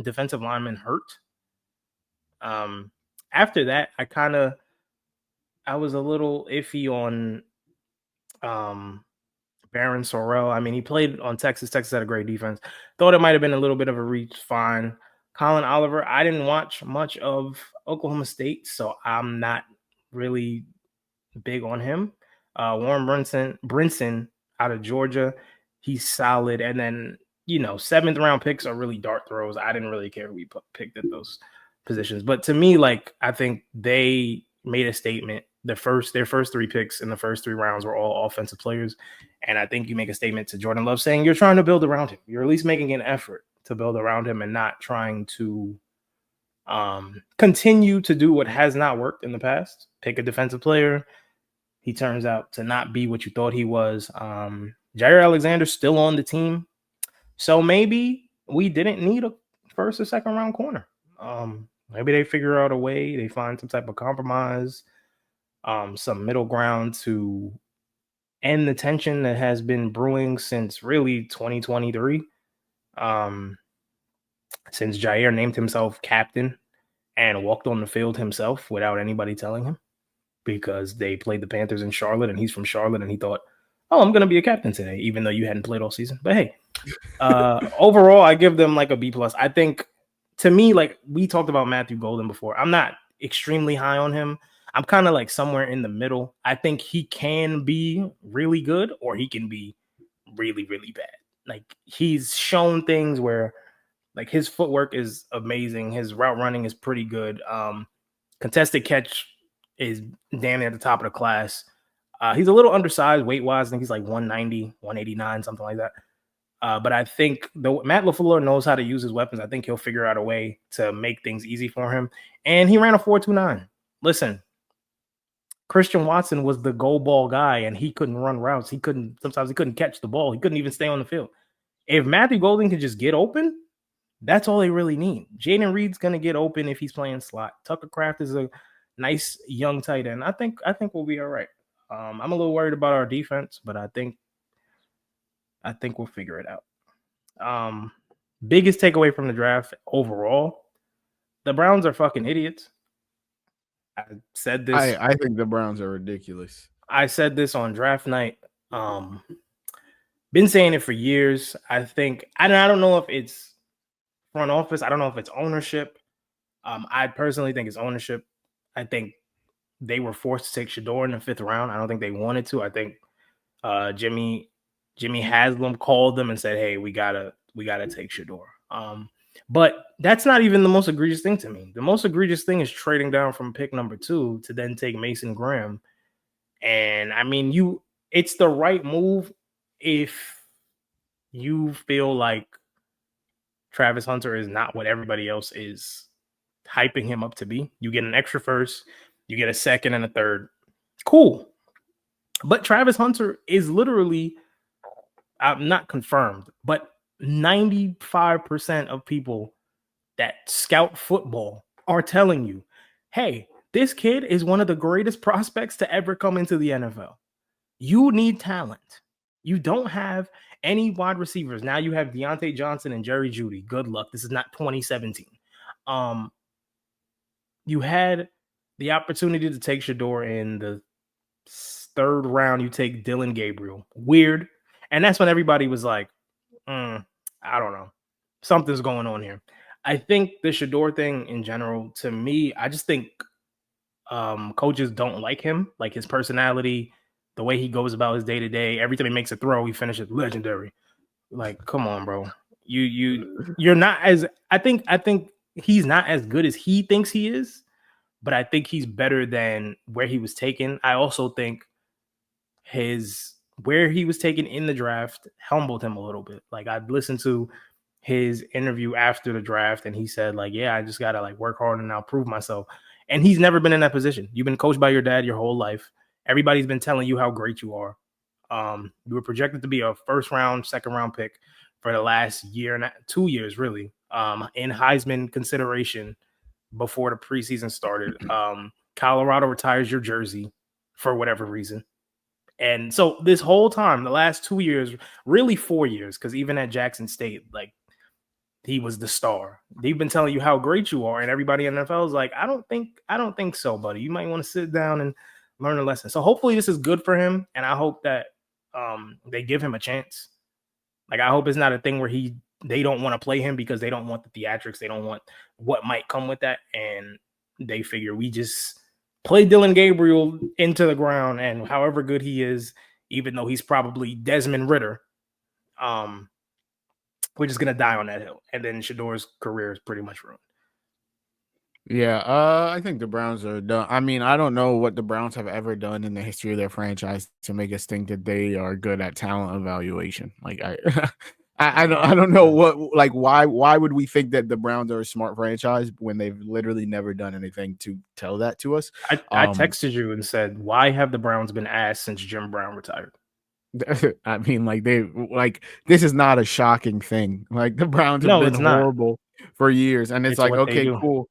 defensive linemen hurt. After that, I was a little iffy on Baron Sorrell. I mean, he played on Texas. Texas had a great defense. Thought it might have been a little bit of a reach. Fine. Colin Oliver, I didn't watch much of Oklahoma State, so I'm not really big on him. Warren Brinson out of Georgia, he's solid. And then, 7th round picks are really dart throws. I didn't really care who we picked at those positions. But to me, like, I think they made a statement. Their first 3 picks in the first 3 rounds were all offensive players. And I think you make a statement to Jordan Love saying you're trying to build around him. You're at least making an effort to build around him and not trying to continue to do what has not worked in the past. Pick a defensive player. He turns out to not be what you thought he was. Jair Alexander's still on the team. So maybe we didn't need a first or second round corner. Maybe they figure out a way. They find some type of compromise. Some middle ground to end the tension that has been brewing since really 2023. Since Jair named himself captain and walked on the field himself without anybody telling him, because they played the Panthers in Charlotte and he's from Charlotte and he thought, oh, I'm going to be a captain today, even though you hadn't played all season. But hey, overall, I give them like a B+. I think, to me, like we talked about Matthew Golden before, I'm not extremely high on him. I'm kind of like somewhere in the middle. I think he can be really good or he can be really, really bad. Like he's shown things where like his footwork is amazing. His route running is pretty good. Contested catch is damn near at the top of the class. He's a little undersized weight-wise. I think he's like 190, 189, something like that. But I think Matt LaFleur knows how to use his weapons. I think he'll figure out a way to make things easy for him. And he ran a 4.29. Listen, Christian Watson was the goal ball guy, and he couldn't run routes. Sometimes he couldn't catch the ball. He couldn't even stay on the field. If Matthew Golden could just get open, That's all they really need. Jaden Reed's gonna get open if he's playing slot. Tucker Kraft is a nice young tight end. I think we'll be all right. I'm a little worried about our defense, but I think we'll figure it out. Biggest takeaway from the draft overall, the Browns are fucking idiots. I said this. I think the Browns are ridiculous. I said this on draft night. Been saying it for years. I think I don't know if it's front office. I don't know if it's ownership. I personally think it's ownership. I think they were forced to take Shedeur in the 5th round. I don't think they wanted to. I think Jimmy Haslam called them and said, "Hey, we gotta take Shedeur." But that's not even the most egregious thing to me. The most egregious thing is trading down from pick number 2 to then take Mason Graham. And I mean, it's the right move if you feel like Travis Hunter is not what everybody else is hyping him up to be. You get an extra first, you get a second and a third. Cool. But Travis Hunter is literally, not confirmed, but 95% of people that scout football are telling you, hey, this kid is one of the greatest prospects to ever come into the NFL. You need talent. You don't have any wide receivers. Now you have Deontay Johnson and Jerry Jeudy. Good luck. This is not 2017. You had the opportunity to take Shedeur in the 3rd round. You take Dylan Gabriel. Weird. And that's when everybody was like, I don't know. Something's going on here. I think the Shedeur thing in general, to me, I just think coaches don't like him, like his personality, the way he goes about his day-to-day. Every time he makes a throw, he finishes legendary. Like, come on, bro. You're not as I think he's not as good as he thinks he is, but I think he's better than where he was taken. I also think where he was taken in the draft humbled him a little bit. Like, I'd listened to his interview after the draft, and he said, like, yeah, I just gotta work hard and now prove myself. And he's never been in that position. You've been coached by your dad your whole life. Everybody's been telling you how great you are. You were projected to be a 1st round, 2nd round pick for the last year and 2 years, really, in Heisman consideration before the preseason started. Colorado retires your jersey for whatever reason. And so this whole time, the last 2 years, really 4 years, because even at Jackson State, he was the star. They've been telling you how great you are, and everybody in the NFL is like, I don't think so, buddy. You might want to sit down and learn a lesson. So hopefully this is good for him, and I hope that they give him a chance. I hope it's not a thing where they don't want to play him because they don't want the theatrics. They don't want what might come with that, and they figure we just play Dylan Gabriel into the ground, and however good he is, even though he's probably Desmond Ridder, we're just gonna die on that hill, and then Shedeur's career is pretty much ruined. Yeah, I think the Browns are done. I mean, I don't know what the Browns have ever done in the history of their franchise to make us think that they are good at talent evaluation. I don't know why would we think that the Browns are a smart franchise when they've literally never done anything to tell that to us. I texted you and said, why have the Browns been ass since Jim Brown retired? I mean, this is not a shocking thing. The Browns have been horrible for years, and it's okay, cool.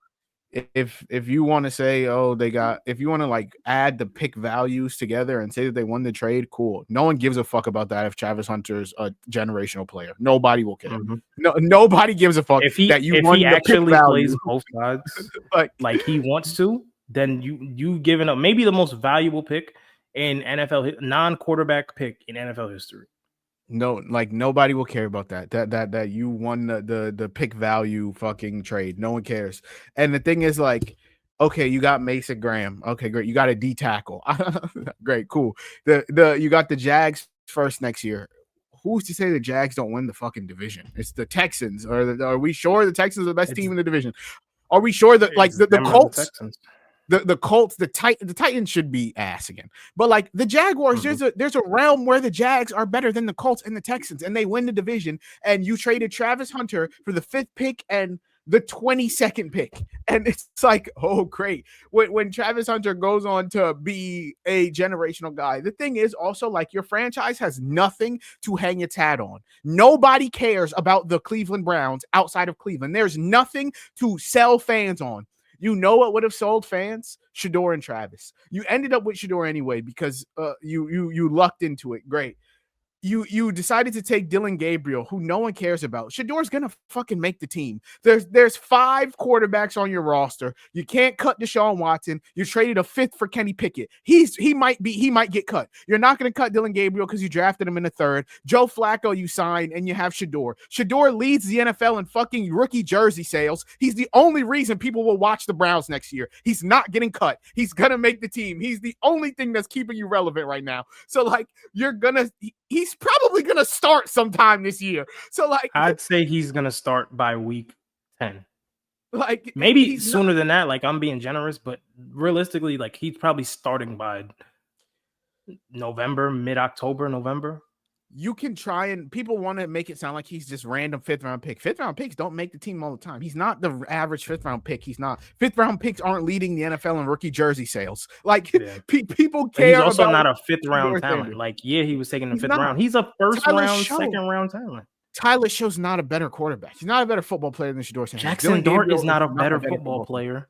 If you want to say, if you want to add the pick values together and say that they won the trade, cool. No one gives a fuck about that if Travis Hunter's a generational player. Nobody will care. Mm-hmm. No, nobody gives a fuck that you won the pick value. Plays both sides like he wants to, then you given up maybe the most valuable pick in NFL non-quarterback pick in NFL history. No, nobody will care about that. That you won the pick value fucking trade. No one cares. And the thing is, okay, you got Mason Graham. Okay, great. You got a D tackle. Great, cool. You got the Jags first next year. Who's to say the Jags don't win the fucking division? It's the Texans. Are we sure the Texans are the best team in the division? Are we sure that the Colts? The Colts, the Titans should be ass again. But the Jaguars, there's a realm where the Jags are better than the Colts and the Texans, and they win the division. And you traded Travis Hunter for the 5th pick and the 22nd pick. And it's like, oh, great. When Travis Hunter goes on to be a generational guy, the thing is also like your franchise has nothing to hang its hat on. Nobody cares about the Cleveland Browns outside of Cleveland. There's nothing to sell fans on. You know what would have sold fans? Shedeur and Travis. You ended up with Shedeur anyway because you lucked into it. Great. You decided to take Dylan Gabriel, who no one cares about. Shedeur's gonna fucking make the team. There's 5 quarterbacks on your roster. You can't cut Deshaun Watson. You traded a 5th for Kenny Pickett. He might get cut. You're not gonna cut Dylan Gabriel because you drafted him in the 3rd. Joe Flacco you signed, and you have Shedeur. Shedeur leads the NFL in fucking rookie jersey sales. He's the only reason people will watch the Browns next year. He's not getting cut. He's gonna make the team. He's the only thing that's keeping you relevant right now. So like he's probably gonna start sometime this year. So like I'd say he's gonna start by week 10. Like maybe sooner than that. Like I'm being generous, but realistically, like he's probably starting by November, mid-October, November. You can try, and people want to make it sound like he's just random 5th round pick. 5th round picks don't make the team all the time. He's not the average 5th round pick. He's not. 5th round picks aren't leading the NFL in rookie jersey sales. Like people care. He's also about not a 5th round talent. Like he was taking the 5th round. He's a first round, second round talent. Tyler Show's not a better quarterback. He's not a better football player than Shedeur Sanders. Jackson Dart is not a better football player.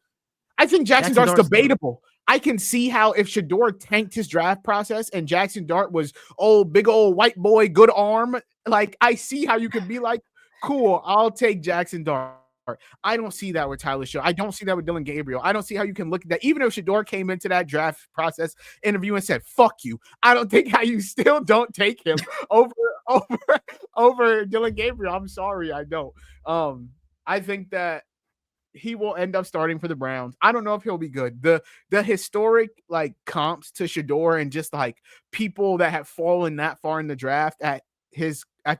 I think Jackson Dart's debatable. I can see how if Shedeur tanked his draft process and Jackson Dart was big old white boy, good arm, like I see how you could be like, cool, I'll take Jackson Dart. I don't see that with Tyler Show. I don't see that with Dylan Gabriel. I don't see how you can look at that. Even if Shedeur came into that draft process interview and said, fuck you, I don't think how you still don't take him over Dylan Gabriel. I'm sorry, I don't. I think that he will end up starting for the Browns. I don't know if he'll be good. The historic like comps to Shedeur and just like people that have fallen that far in the draft at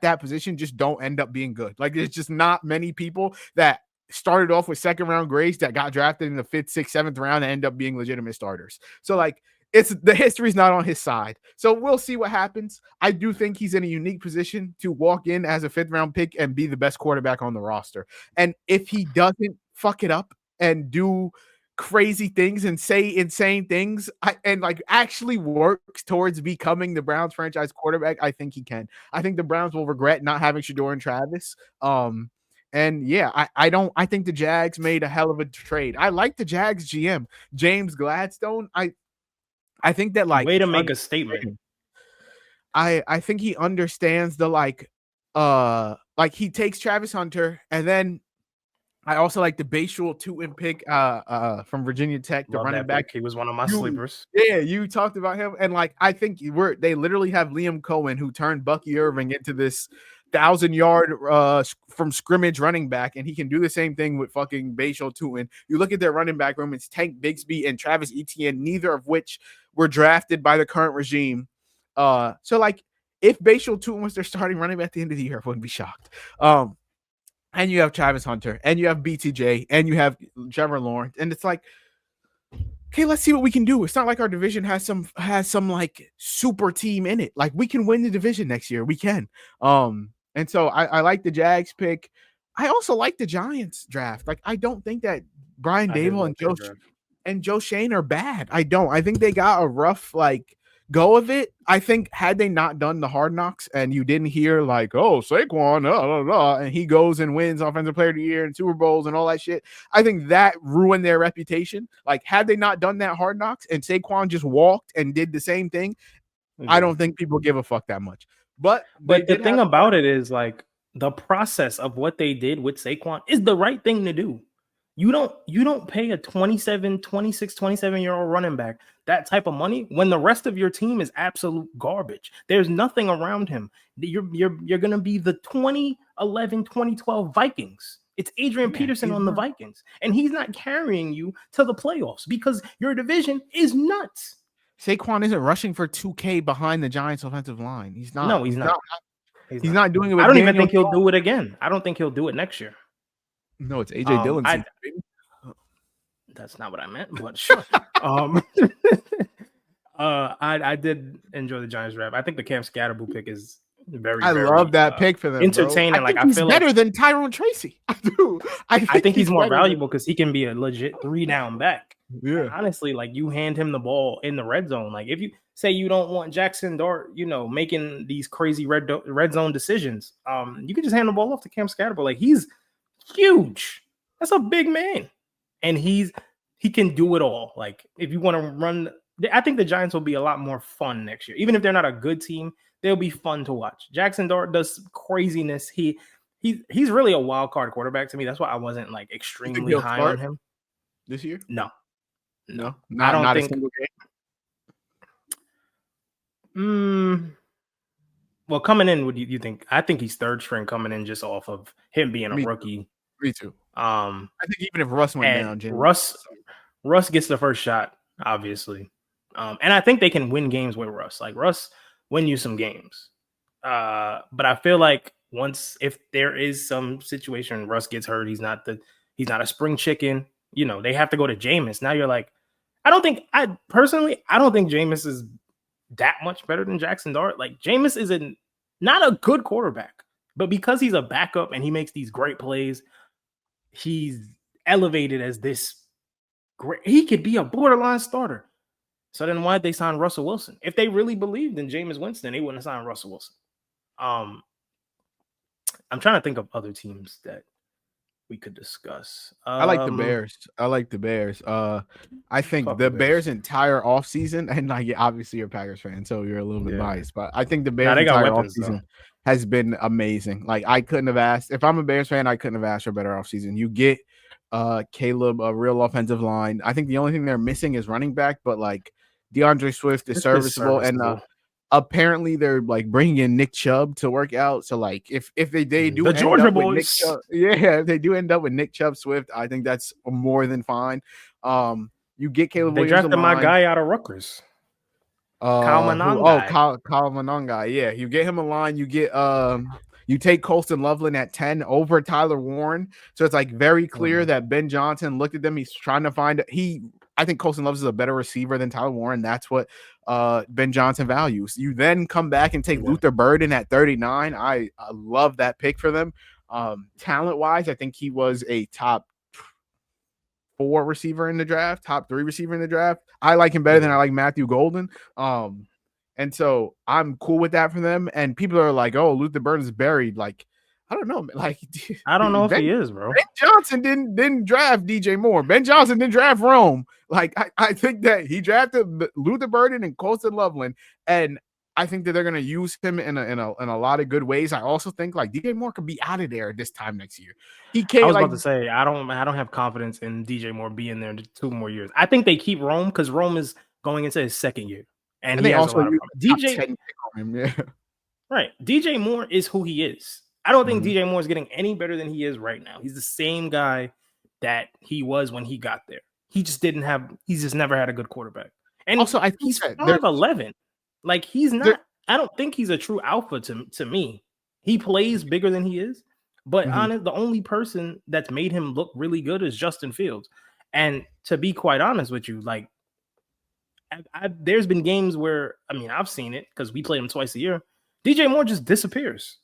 that position just don't end up being good. Like there's just not many people that started off with 2nd round grades that got drafted in the 5th, 6th, 7th round and end up being legitimate starters. So like the history's not on his side. So we'll see what happens. I do think he's in a unique position to walk in as a 5th round pick and be the best quarterback on the roster. And if he doesn't fuck it up and do crazy things and say insane things and like actually works towards becoming the Browns franchise quarterback, I think he can. I think the Browns will regret not having Shedeur and Travis. And yeah, I think the Jags made a hell of a trade. I like the Jags GM, James Gladstone. I think that like way to make a statement. I think he understands the like he takes Travis Hunter, and then I also like the Bayshul 2 pick from Virginia Tech, the running back. He was one of my sleepers. Yeah, you talked about him, and like I think they literally have Liam Cohen, who turned Bucky Irving into this 1,000-yard from scrimmage running back, and he can do the same thing with fucking Bayshul 2. You look at their running back room; it's Tank Bigsby and Travis Etienne, neither of which were drafted by the current regime. So like if Bayshul 2 was their starting running back at the end of the year, I wouldn't be shocked. And you have Travis Hunter, and you have BTJ, and you have Trevor Lawrence, and it's like, okay, let's see what we can do. It's not like our division has some like super team in it. Like we can win the division next year. We can. And so I like the Jags pick. I also like the Giants draft. Like I don't think that Brian Dable and Joe Shane are bad. I don't. I think they got a rough like go of it. I think had they not done the Hard Knocks and you didn't hear like, oh, Saquon, and he goes and wins Offensive Player of the Year and Super Bowls and all that shit, I think that ruined their reputation. Like, had they not done that Hard Knocks and Saquon just walked and did the same thing, I don't think people give a fuck that much. But the thing about it is like the process of what they did with Saquon is the right thing to do. You don't pay a 27-year-old running back that type of money when the rest of your team is absolute garbage. There's nothing around him. You're going to be the 2011-2012 Vikings. It's Adrian Peterson on the Vikings, and he's not carrying you to the playoffs because your division is nuts. Saquon isn't rushing for 2K behind the Giants offensive line. He's not. No, he's not. He's not doing it with I don't even think he'll do it again. I don't think he'll do it next year. No, it's AJ Dillon. That's not what I meant, but sure. I did enjoy the Giants draft. I think the Cam Scatterboo pick is I love that pick for them, entertaining. Bro. I think he's better than Tyrone Tracy. I do. I think he's more valuable because he can be a legit 3-down back. Yeah. And honestly, like you hand him the ball in the red zone. Like if you say you don't want Jackson Dart, making these crazy red zone decisions, you can just hand the ball off to Cam Scatterbo. Like he's huge. That's a big man, and he can do it all. Like if you want to run, I think the Giants will be a lot more fun next year. Even if they're not a good team, they'll be fun to watch. Jackson Dart does craziness. He's really a wild card quarterback to me. That's why I wasn't like extremely high on him this year. No, I don't think. A single game. Well, coming in, what do you think? I think he's third string coming in just off of him being a rookie. Me too. I think even if Russ went down, Jim. Russ gets the first shot, obviously, and I think they can win games with Russ. Like Russ win you some games, but I feel like if there is some situation Russ gets hurt, he's not a spring chicken. They have to go to Jameis. Now you're like, I don't think Jameis is that much better than Jackson Dart. Like Jameis is not a good quarterback, but because he's a backup and he makes these great plays, he's elevated as this great. He could be a borderline starter. So then why'd they sign Russell Wilson? If they really believed in Jameis Winston, they wouldn't have signed Russell Wilson. I'm trying to think of other teams that we could discuss. I like the Bears. I think the Bears' entire offseason, and like obviously you're a Packers fan, so you're a little bit biased, but I think the Bears' entire offseason has been amazing. Like I couldn't have asked, if I'm a Bears fan, I couldn't have asked for a better offseason. You get Caleb, a real offensive line. I think the only thing they're missing is running back, but like DeAndre Swift is serviceable. And apparently they're like bringing in Nick Chubb to work out. So like if they do the Georgia boys, Nick Chubb, if they do end up with Nick Chubb Swift, I think that's more than fine. You get Caleb Williams. They drafted my guy out of Rutgers. Kyle Monongai. Yeah, you get him a line. You get you take Colston Loveland at 10 over Tyler Warren. So it's like very clear that Ben Johnson looked at them. He's trying to find I think Colston Loveland is a better receiver than Tyler Warren. That's what Ben Johnson values. You then come back and take Luther Burden at 39. I love that pick for them. Talent-wise, I think he was a top 4 receiver in the draft, top 3 receiver in the draft. I like him better than I like Matthew Golden. And so I'm cool with that for them. And people are like, oh, Luther Burden's buried. Like, I don't know. Like, I don't know if he is, bro. Ben Johnson didn't draft DJ Moore. Ben Johnson didn't draft Rome. Like, I think that he drafted Luther Burden and Colston Loveland. And I think that they're going to use him in a lot of good ways. I also think like DJ Moore could be out of there this time next year. He can't. I was about to say I don't have confidence in DJ Moore being there 2 more years. I think they keep Rome because Rome is going into his 2nd year, and he has also a lot of DJ. Right, DJ Moore is who he is. I don't think DJ Moore is getting any better than he is right now. He's the same guy that he was when he got there. He just didn't have. He's just never had a good quarterback. And also, I think he's 5'11". Like he's not. I don't think he's a true alpha to me. He plays bigger than he is, but the only person that's made him look really good is Justin Fields. And to be quite honest with you, like there's been games where I've seen it because we play him twice a year. DJ Moore just disappears.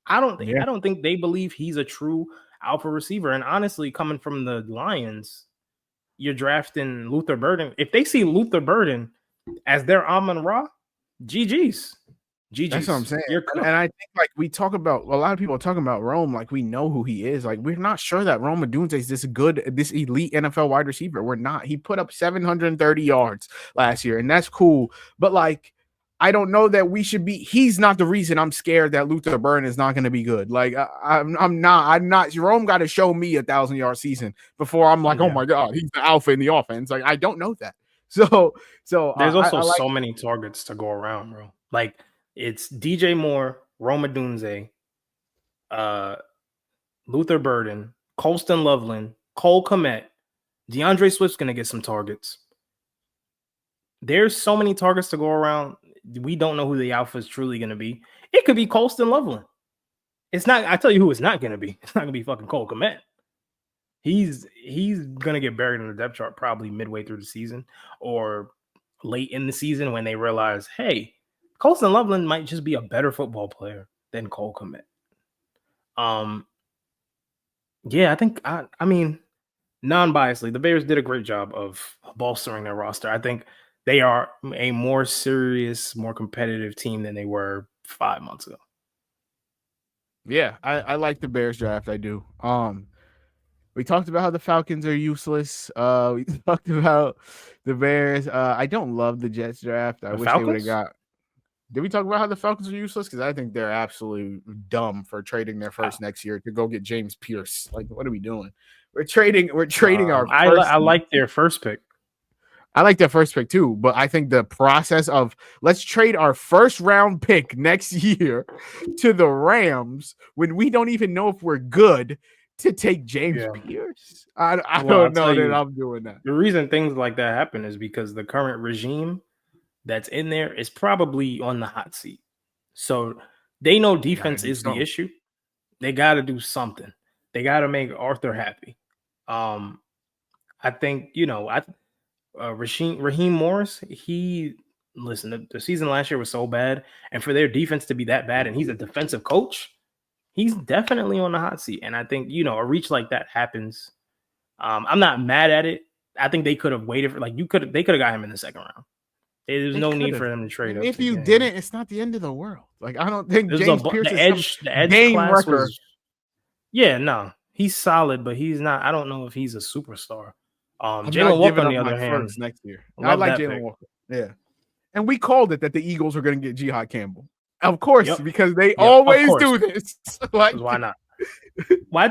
I don't think they believe he's a true alpha receiver. And honestly, coming from the Lions, you're drafting Luther Burden. If they see Luther Burden as their Amon-Ra, GG's. That's what I'm saying. And I think like we talk about, a lot of people are talking about Rome like we know who he is. Like we're not sure that Rome Odunze is this elite NFL wide receiver. We're not. He put up 730 yards last year, and that's cool. But like I don't know that we should be. He's not the reason I'm scared that Luther Burden is not going to be good. Like I'm not. Rome got to show me 1,000-yard season before I'm like, oh my god, he's the alpha in the offense. Like I don't know that. So there's also so many targets to go around, bro. Like it's DJ Moore, Rome Odunze, Luther Burden, Colston Loveland, Cole Kmet, DeAndre Swift's gonna get some targets. There's so many targets to go around. We don't know who the alpha is truly gonna be. It could be Colston Loveland. It's not. I tell you who it's not gonna be. It's not gonna be fucking Cole Kmet. He's gonna get buried in the depth chart probably midway through the season or late in the season when they realize, hey, Colston Loveland might just be a better football player than Cole Kmet. Yeah, I think I mean, non-biasedly, the Bears did a great job of bolstering their roster. I think they are a more serious, more competitive team than they were 5 months ago. Yeah, I like the Bears draft. I do. We talked about how the Falcons are useless. We talked about the Bears. I don't love the Jets draft. I wish they would have got. Did we talk about how the Falcons are useless? Because I think they're absolutely dumb for trading their first next year to go get James Pierce. Like, what are we doing? We're trading our first. I like their first pick. I like their first pick too, but I think the process of let's trade our first round pick next year to the Rams when we don't even know if we're good to take James Pierce. I don't know that I'm doing that. The reason things like that happen is because the current regime that's in there is probably on the hot seat. So they know defense is the issue. They got to do something. They got to make Arthur happy. I think, Raheem Morris, the season last year was so bad, and for their defense to be that bad, and he's a defensive coach, he's definitely on the hot seat. And I think, a reach like that happens. I'm not mad at it. I think they could have waited for they could have got him in the second round. There's no need for them to trade up. If you didn't, it's not the end of the world. Like, I don't think James Pierce is the edge class was. Yeah, no, he's solid, but he's not. I don't know if he's a superstar. Jalen Walker on the other hand, next year. I like Jalen Walker. Yeah, and we called it that the Eagles were going to get Jihad Campbell, of course, because they always do this. Like, why not? Well,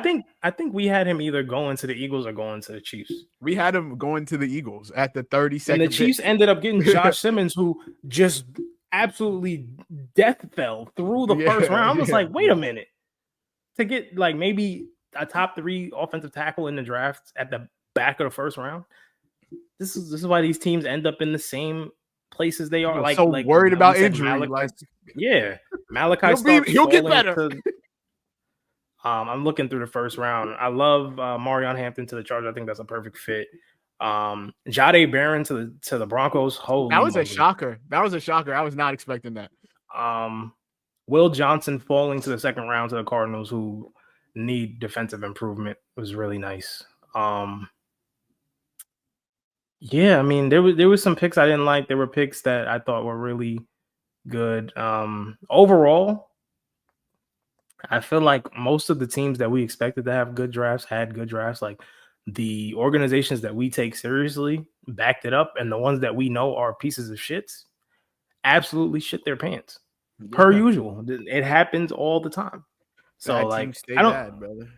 I think we had him either going to the Eagles or going to the Chiefs. We had him going to the Eagles at the 32nd. And the Chiefs ended up getting Josh Simmons, who just absolutely death fell through the first round. I was like, wait a minute. To get maybe a top 3 offensive tackle in the draft at the back of the first round. This is why these teams end up in the same places they are. Worried about injury. Malachi he'll get better. I'm looking through the first round. I love Marion Hampton to the Chargers. I think that's a perfect fit. Jahdae Barron to the Broncos. That was a shocker. I was not expecting that. Will Johnson falling to the second round to the Cardinals, who need defensive improvement, was really nice. Yeah, I mean, there was some picks I didn't like. There were picks that I thought were really good. Overall, I feel like most of the teams that we expected to have good drafts had good drafts. Like, the organizations that we take seriously backed it up, and the ones that we know are pieces of shits absolutely shit their pants. Per usual. It happens all the time. So I don't bad, brother.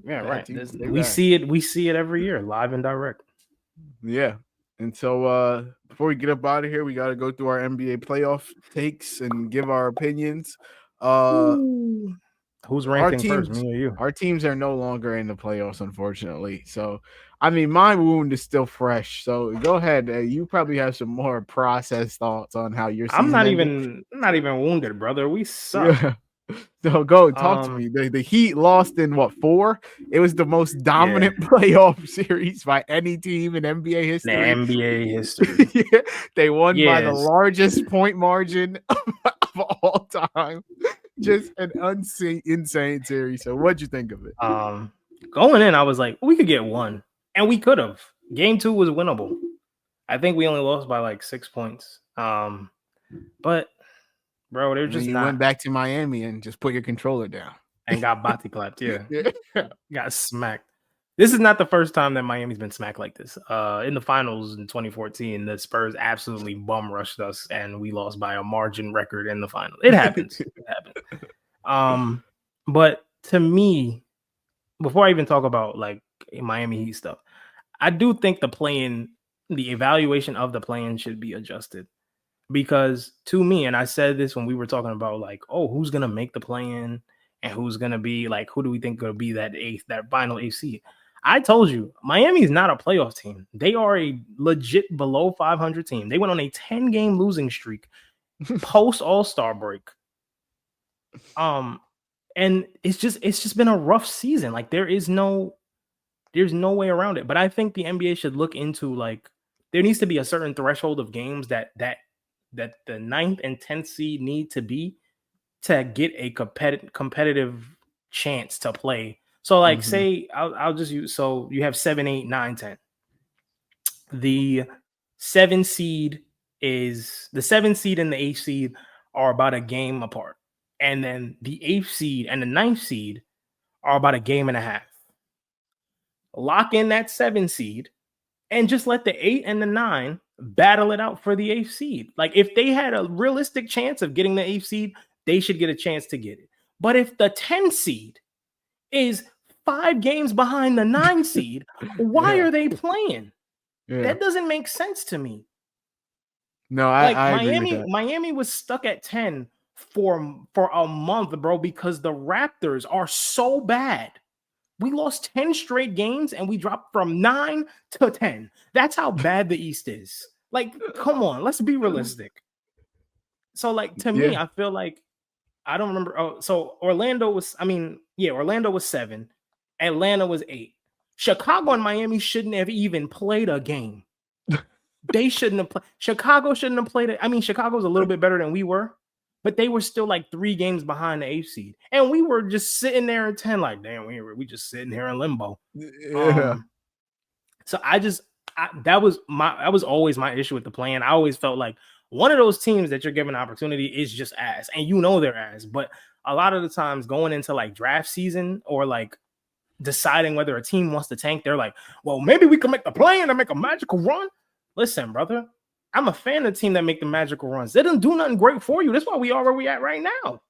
Yeah, right. We see it every year, live and direct. Yeah. And so before we get up out of here, we got to go through our NBA playoff takes and give our opinions. Who's ranking first, me or you? Our teams are no longer in the playoffs, unfortunately. So, I mean, my wound is still fresh. So go ahead. You probably have some more processed thoughts on how your season I'm not even wounded, brother. We suck. Yeah. So go talk to me. The Heat lost in 4? It was the most dominant playoff series by any team in NBA history. Yeah. They won by the largest point margin of all time. Just an insane series. So what'd you think of it? Going in, I was like, we could get 1, and we could have. Game 2 was winnable. I think we only lost by 6 points. But bro, they're just not. Went back to Miami and just put your controller down and got body clapped. Yeah. Got smacked. This is not the first time that Miami's been smacked like this. In the finals in 2014, the Spurs absolutely bum rushed us, and we lost by a margin record in the final. It happens. It happens. But to me, before I even talk about Miami Heat stuff, I do think the evaluation of the play-in should be adjusted. Because to me, and I said this when we were talking about who's gonna make the play-in and who's gonna be who do we think gonna be that final eighth seed? I told you, Miami is not a playoff team. They are a legit below 500 team. They went on a 10-game losing streak post All-Star break. And it's just been a rough season. There's no way around it. But I think the NBA should look into there needs to be a certain threshold of games that that the 9th and 10th seed need to be to get a competitive chance to play. So like say I'll just use, so you have 7, 8, 9, 10. The 7 seed is the 7 seed and the 8th seed are about a game apart. And then the 8th seed and the 9th seed are about a game and a half. Lock in that 7 seed and just let the 8 and the 9 battle it out for the 8th seed. Like if they had a realistic chance of getting the 8th seed, they should get a chance to get it. But if the 10 seed is 5 games behind the 9 seed, why are they playing? That doesn't make sense to me. No, I agree with that. Miami was stuck at 10 for a month, bro, because the Raptors are so bad. We lost 10 straight games and we dropped from 9 to 10. That's how bad the East is. Like, come on, let's be realistic. So, like, to me, I feel like I don't remember. Oh, so Orlando was 7. Atlanta was 8. Chicago and Miami shouldn't have even played a game. They shouldn't have played. Chicago shouldn't have played it. I mean, Chicago's a little bit better than we were, but they were still like 3 games behind the 8th seed. And we were just sitting there at 10, like, damn, we just sitting here in limbo. So that was always my issue with the plan. I always felt like one of those teams that you're given an opportunity is just ass, and you know they're ass. But a lot of the times going into like draft season or like deciding whether a team wants to tank, they're like, well, maybe we can make the plan and make a magical run. Listen, brother, I'm a fan of the team that make the magical runs. They didn't do nothing great for you. That's why we are where we at right now.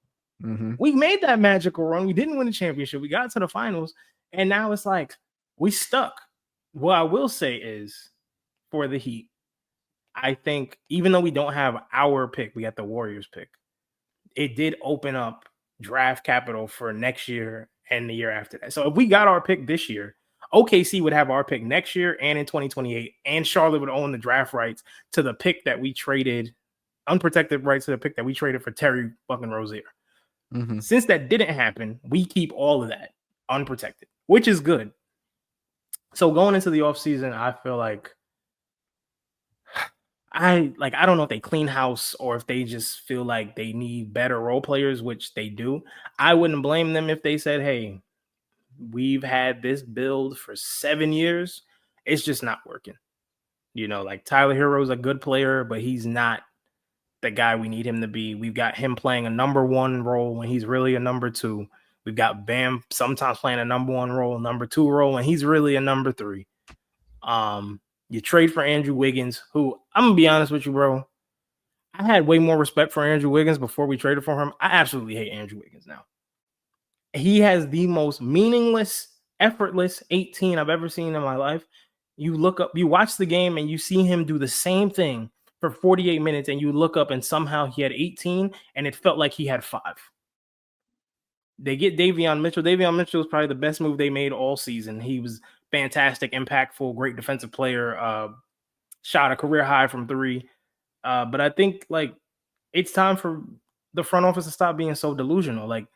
We made that magical run. We didn't win the championship. We got to the finals, and now it's like we stuck. What I will say is, for the Heat, I think even though we don't have our pick, we got the Warriors pick. It did open up draft capital for next year and the year after that. So if we got our pick this year, OKC would have our pick next year and in 2028, and Charlotte would own the draft rights to the pick that we traded, unprotected rights to the pick that we traded for Terry fucking Rozier. Since that didn't happen, we keep all of that unprotected, which is good. So going into the offseason, I feel like I don't know if they clean house or if they just feel like they need better role players, which they do. I wouldn't blame them if they said, hey, we've had this build for 7 years. It's just not working. You know, like Tyler Hero's a good player, but he's not the guy we need him to be. We've got him playing a number 1 role when he's really a number 2. We've got Bam sometimes playing a number 1 role, number 2 role, and he's really a number 3. You trade for Andrew Wiggins, who I'm going to be honest with you, bro. I had way more respect for Andrew Wiggins before we traded for him. I absolutely hate Andrew Wiggins now. He has the most meaningless, effortless 18 I've ever seen in my life. You look up, you watch the game and you see him do the same thing for 48 minutes and you look up and somehow he had 18 and it felt like he had 5. They get Davion Mitchell. Davion Mitchell was probably the best move they made all season. He was fantastic, impactful, great defensive player, shot a career high from 3. But I think like it's time for the front office to stop being so delusional. Like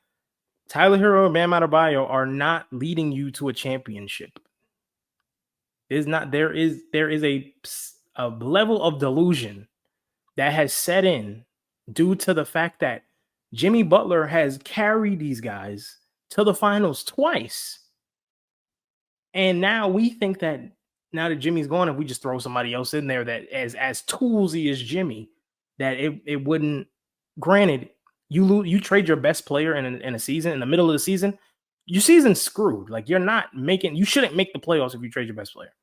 Tyler Hero and Bam Adebayo are not leading you to a championship. There is a level of delusion that has set in due to the fact that Jimmy Butler has carried these guys to the finals twice. And now we think that now that Jimmy's gone, if we just throw somebody else in there that as toolsy as Jimmy, that it wouldn't. Granted, you trade your best player in a season, in the middle of the season, your season's screwed. Like you shouldn't make the playoffs if you trade your best player.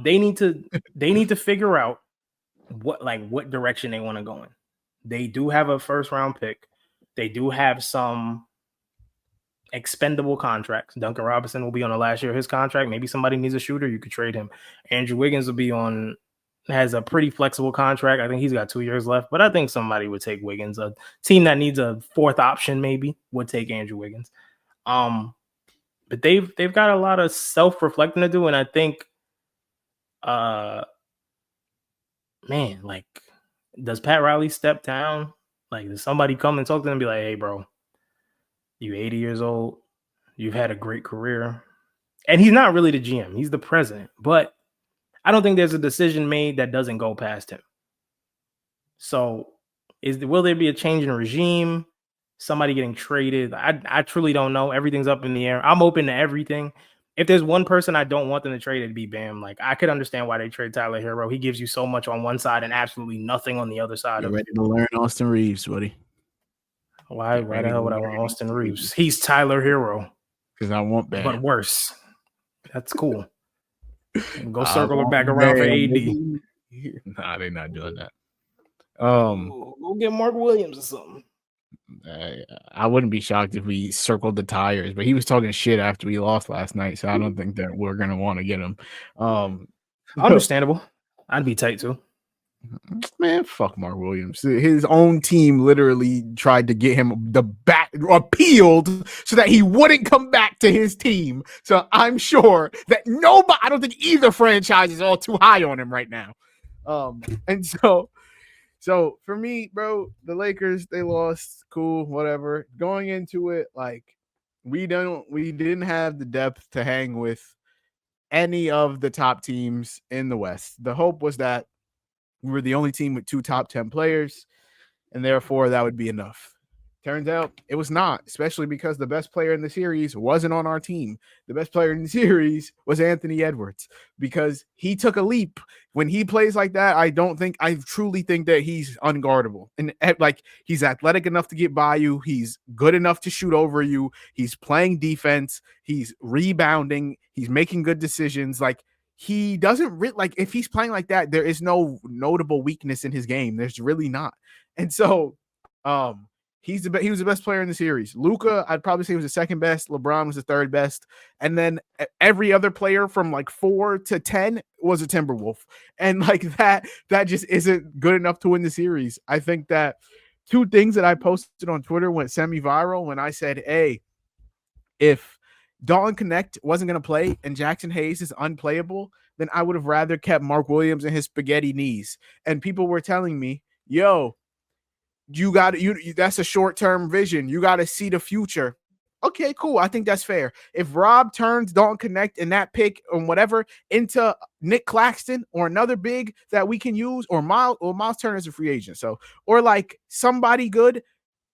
They need to figure out what direction they want to go in. They do have a first round pick. They do have some expendable contracts. Duncan Robinson will be on the last year of his contract. Maybe somebody needs a shooter. You could trade him. Andrew Wiggins has a pretty flexible contract. I think he's got 2 years left, but I think somebody would take Wiggins. A team that needs a 4th option maybe would take Andrew Wiggins. But they've got a lot of self-reflecting to do, and I think, man, like, does Pat Riley step down? Like, does somebody come and talk to them and be like, hey, bro, you 80 years old. You've had a great career. And he's not really the GM. He's the president. But I don't think there's a decision made that doesn't go past him. So will there be a change in regime? Somebody getting traded? I truly don't know. Everything's up in the air. I'm open to everything. If there's one person I don't want them to trade, it'd be Bam. Like, I could understand why they trade Tyler Hero. He gives you so much on one side and absolutely nothing on the other side. You're ready to learn Austin Reeves, buddy. Why the hell would I want Austin Reeves? He's Tyler Hero. Because I want Bam. But worse. That's cool. Go circle it back around for AD. Nah, they're not doing that. Go get Mark Williams or something. I wouldn't be shocked if we circled the tires, but he was talking shit after we lost last night, so I don't think that we're gonna want to get him. Understandable. I'd be tight too. Man, fuck Mark Williams. His own team literally tried to get him the back appealed so that he wouldn't come back to his team. So I'm sure that I don't think either franchise is all too high on him right now. And so for me, bro, the Lakers, they lost. Cool, whatever. Going into it, like we didn't have the depth to hang with any of the top teams in the West. The hope was that we were the only team with 2 top 10 players, and therefore that would be enough. Turns out it was not, especially because the best player in the series wasn't on our team. The best player in the series was Anthony Edwards because he took a leap. When he plays like that, I truly think that he's unguardable. And like, he's athletic enough to get by you. He's good enough to shoot over you. He's playing defense. He's rebounding. He's making good decisions. Like, he doesn't like, if he's playing like that, there is no notable weakness in his game. There's really not. And so, he was the best player in the series. Luka, I'd probably say, was the second best. LeBron was the third best. And then every other player from like 4 to 10 was a Timberwolf. And like that just isn't good enough to win the series. I think that 2 things that I posted on Twitter went semi-viral when I said, hey, if Dalton Connect wasn't going to play and Jackson Hayes is unplayable, then I would have rather kept Mark Williams and his spaghetti knees. And people were telling me, yo, that's a short-term vision. You got to see the future. Okay, cool. I think that's fair. If Rob turns Dalton Connect and that pick or whatever into Nick Claxton or another big that we can use, or Miles Turner's a free agent, so, or like somebody good,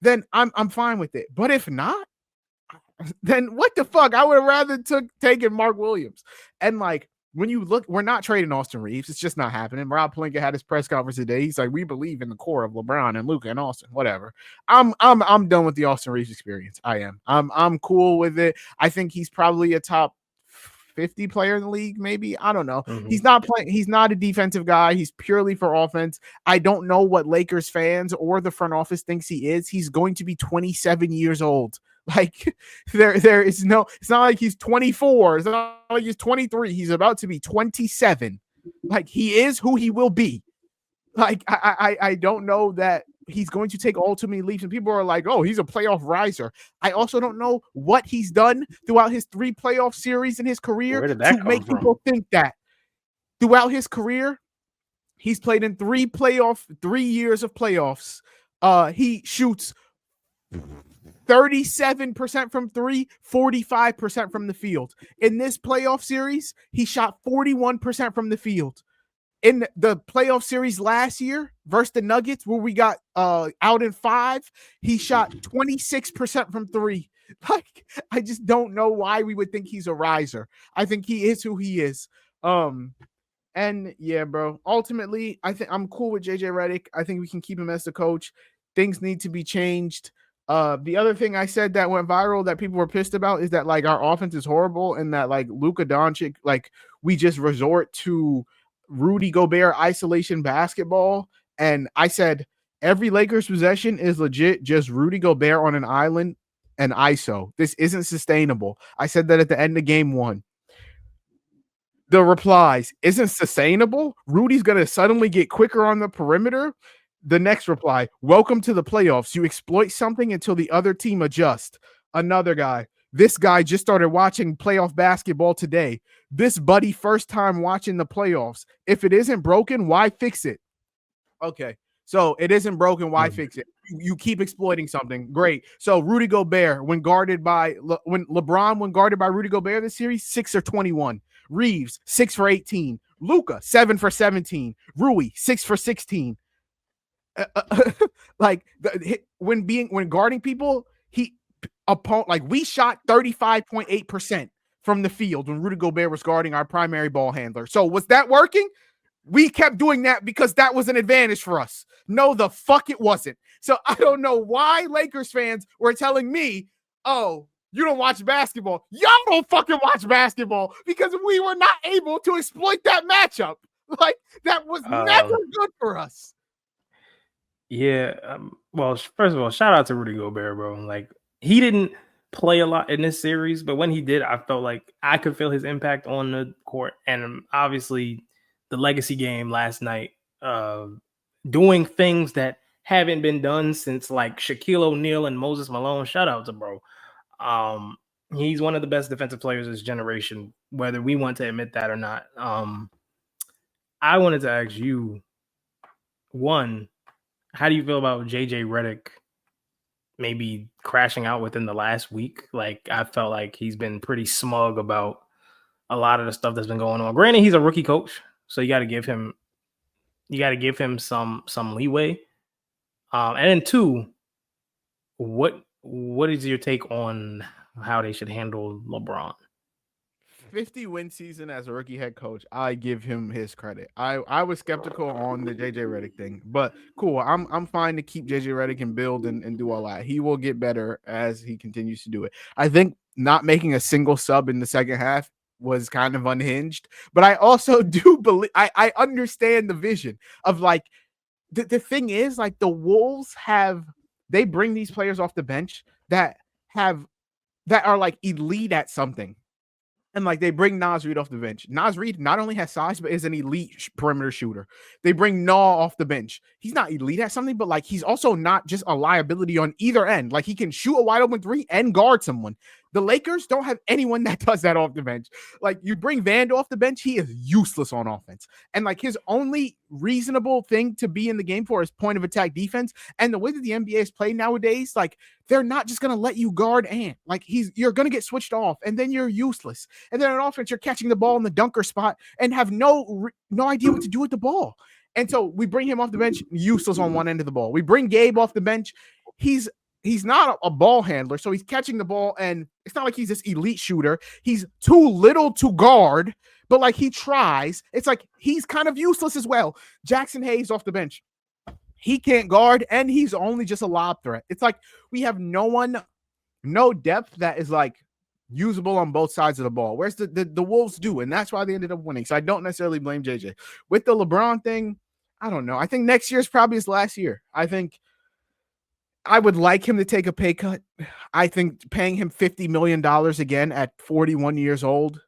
then I'm fine with it. But if not, then what the fuck? I would have rather taken Mark Williams. And like, when you look, we're not trading Austin Reeves. It's just not happening. Rob Pelinka had his press conference today. He's like, we believe in the core of LeBron and Luka and Austin, whatever. I'm done with the Austin Reeves experience. I am. I'm cool with it. I think he's probably a top 50 player in the league, maybe. I don't know. Mm-hmm. He's not playing. He's not a defensive guy. He's purely for offense. I don't know what Lakers fans or the front office thinks he is. He's going to be 27 years old. Like, there is no, it's not like he's 24. It's not like he's 23. He's about to be 27. Like, he is who he will be. Like, I don't know that he's going to take all too many leaps. And people are like, oh, he's a playoff riser. I also don't know what he's done throughout his 3 playoff series in his career to make people think that. Throughout his career, he's played in 3 years of playoffs. He shoots 37% from 3, 45% from the field. In this playoff series, he shot 41% from the field. In the playoff series last year versus the Nuggets, where we got out in 5, he shot 26% from 3. Like, I just don't know why we would think he's a riser. I think he is who he is. And yeah, bro, ultimately, I think I'm cool with JJ Redick. I think we can keep him as the coach. Things need to be changed. The other thing I said that went viral that people were pissed about is that, like, our offense is horrible and that, like, Luka Doncic, like, we just resort to Rudy Gobert isolation basketball. And I said every Lakers possession is legit just Rudy Gobert on an island and ISO. This isn't sustainable. I said that at the end of game 1. The replies, isn't sustainable? Rudy's going to suddenly get quicker on the perimeter. The next reply, welcome to the playoffs. You exploit something until the other team adjusts. Another guy, this guy just started watching playoff basketball today. This buddy first time watching the playoffs. If it isn't broken, why fix it? Okay, so it isn't broken, why fix it? You keep exploiting something. Great. So Rudy Gobert, when guarded by Rudy Gobert this series, 6 for 21. Reeves, 6 for 18. Luka, 7 for 17. Rui, 6 for 16. like when guarding people, we shot 35.8% from the field when Rudy Gobert was guarding our primary ball handler. So was that working? We kept doing that because that was an advantage for us. No, the fuck it wasn't. So I don't know why Lakers fans were telling me, oh, you don't watch basketball. Y'all don't fucking watch basketball because we were not able to exploit that matchup. Like, that was never good for us. Yeah. Well, first of all, shout out to Rudy Gobert, bro. Like, he didn't play a lot in this series, but when he did, I felt like I could feel his impact on the court. And obviously, the legacy game last night, doing things that haven't been done since like Shaquille O'Neal and Moses Malone. Shout out to bro. He's one of the best defensive players of this generation, whether we want to admit that or not. I wanted to ask you, one, how do you feel about JJ Redick maybe crashing out within the last week? Like, I felt like he's been pretty smug about a lot of the stuff that's been going on. Granted, he's a rookie coach, so you got to give him some leeway. And then two, what is your take on how they should handle LeBron? 50-win season as a rookie head coach, I give him his credit. I was skeptical on the JJ Redick thing, but cool. I'm fine to keep JJ Redick and build and do all that. He will get better as he continues to do it. I think not making a single sub in the second half was kind of unhinged, but I also do believe I understand the vision of like the thing is like the Wolves they bring these players off the bench that are like elite at something. And like they bring Naz Reid off the bench. Naz Reid not only has size, but is an elite perimeter shooter. They bring Naw off the bench. He's not elite at something, but like he's also not just a liability on either end. Like he can shoot a wide open three and guard someone. The Lakers don't have anyone that does that off the bench. Like you bring Vando off the bench, he is useless on offense. And like his only reasonable thing to be in the game for is point of attack defense. And the way that the NBA is played nowadays, like they're not just going to let you guard Ant. Like you're going to get switched off and then you're useless. And then on offense, you're catching the ball in the dunker spot and have no idea what to do with the ball. And so we bring him off the bench, useless on one end of the ball. We bring Gabe off the bench. He's not a ball handler, so he's catching the ball, and it's not like he's this elite shooter. He's too little to guard, but like he tries. It's like he's kind of useless as well. Jackson Hayes off the bench. He can't guard, and he's only just a lob threat. It's like we have no depth that is like usable on both sides of the ball. Whereas the Wolves do, and that's why they ended up winning. So I don't necessarily blame JJ. With the LeBron thing, I don't know. I think next year is probably his last year. I think I would like him to take a pay cut. I think paying him $50 million again at 41 years old